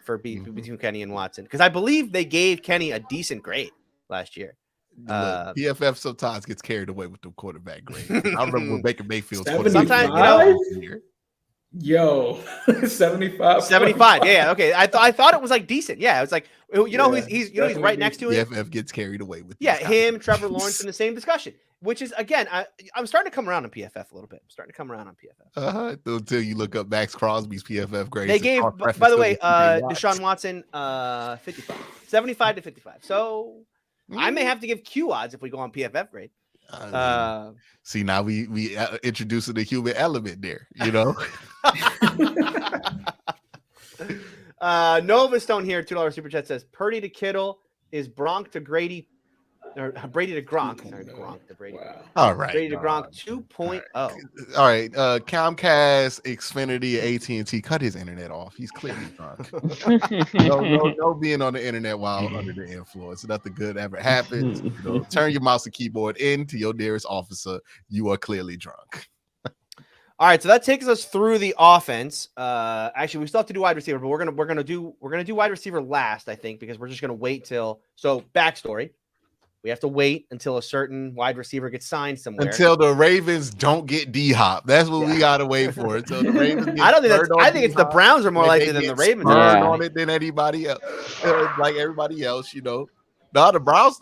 for between Kenny and Watson, because I believe they gave Kenny a decent grade last year. PFF sometimes gets carried away with the quarterback grade. I remember when Baker Mayfield. Sometimes, 75. Yeah. Okay. I thought it was like decent. Yeah. It was like, he's he's right next to him. PFF gets carried away with. Yeah. Him, Trevor Lawrence in the same discussion, which is, again, I'm starting to come around on PFF a little bit. Until you look up Max Crosby's PFF grades. They gave, by the way, Deshaun Watson 75 to 55. So I may have to give Q odds if we go on PFF grade. See, now we introducing the human element there, you know. Nova Stone here, $2 super chat says Purdy to Kittle is Bronk to Grady, or Brady to Gronk. Sorry, Gronk to Brady. Wow. All right, Brady to Gronk 2.0. All right, Comcast, Xfinity, AT&T, cut his internet off. He's clearly drunk. no being on the internet while under the influence. Nothing good ever happens. Turn your mouse and keyboard into your nearest officer. You are clearly drunk. All right, so that takes us through the offense. Actually, we still have to do wide receiver, but we're gonna do wide receiver last, I think, because we're just gonna wait till. So backstory. We have to wait until a certain wide receiver gets signed somewhere. Until the Ravens don't get D-Hop. That's what we got to wait for. Until the Ravens get I think it's the Browns are more likely than the Ravens on it than anybody else. Like everybody else, No, the Browns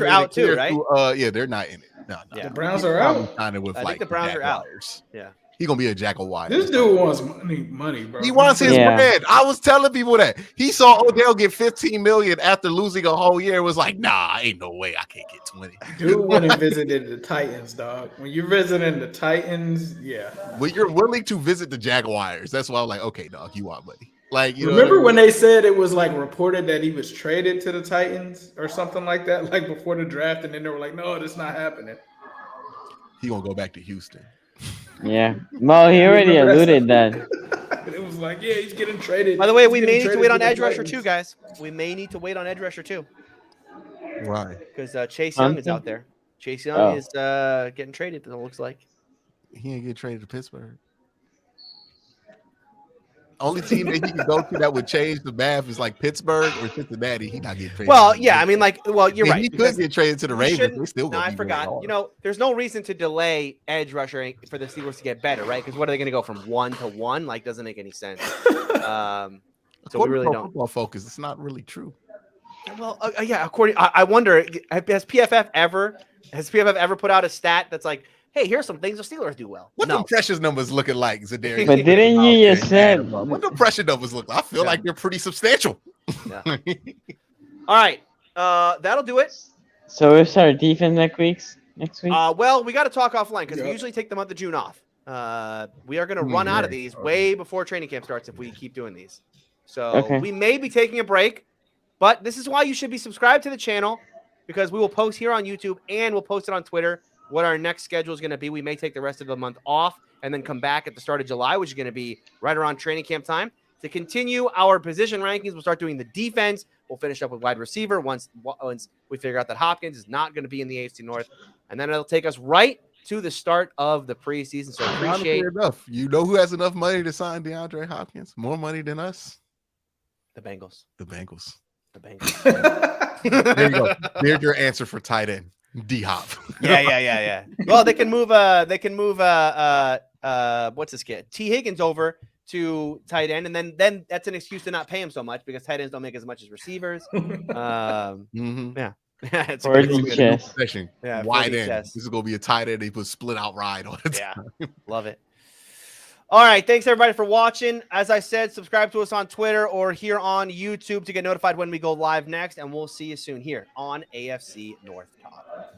are out too, right? They're not in it. No. Yeah. The Browns are out. I think the Browns are out. Yeah. He's gonna be a jack of wire. This dude wants money, bro. He wants his bread. I was telling people that he saw Odell get $15 million after losing a whole year. It was like, nah, ain't no way I can't get 20. Dude went and visited the Titans, dog. When you're visiting the Titans, yeah. When you're willing to visit the Jaguars, that's why I'm like, okay, dog, you want money. Like, remember when they said it was like reported that he was traded to the Titans or something like that, like before the draft, and then they were like, no, that's not happening. He gonna go back to Houston. Yeah. Well, he already alluded that. It was like, yeah, he's getting traded. By the way, we may need to wait on edge rusher too, guys. We may need to wait on edge rusher too. Why? Because Chase Young is out there. Chase Young is getting traded, it looks like. He ain't get traded to Pittsburgh. Only team that he can go to that would change the math is like Pittsburgh or Cincinnati. He not getting traded. Well, yeah, I mean, you're right. He could get traded to the Ravens. They still I forgot. There's no reason to delay edge rusher for the Steelers to get better, right? Because what are they going to go from 1 to 1? Like, doesn't make any sense. So we really don't. Football focus. It's not really true. Well, yeah. I wonder, has PFF ever put out a stat that's like, hey, here's some things the Steelers do well? What the pressure numbers looking like, Zadarius? But didn't you just said what the pressure numbers look like? I feel like they're pretty substantial. Yeah. All right, that'll do it. So it's our defense next week. Well, we got to talk offline because we usually take the month of June off. We are going to run out of these way before training camp starts if we keep doing these. So we may be taking a break, but this is why you should be subscribed to the channel, because we will post here on YouTube and we'll post it on Twitter what our next schedule is going to be. We may take the rest of the month off and then come back at the start of July, which is going to be right around training camp time. to continue our position rankings, we'll start doing the defense. We'll finish up with wide receiver once we figure out that Hopkins is not going to be in the AFC North. And then it'll take us right to the start of the preseason. So appreciate enough. You know who has enough money to sign DeAndre Hopkins? More money than us? the Bengals. The Bengals. The Bengals. There you go. There's your answer for tight end. D-Hop. Yeah. Well, they can move what's this kid? T. Higgins over to tight end, and then that's an excuse to not pay him so much because tight ends don't make as much as receivers. Yeah. It's For the chest. Yeah, wide end. This is gonna be a tight end. They put split out ride on it. Yeah, love it. All right, thanks everybody for watching. As I said, subscribe to us on Twitter or here on YouTube to get notified when we go live next, and we'll see you soon here on AFC North Talk.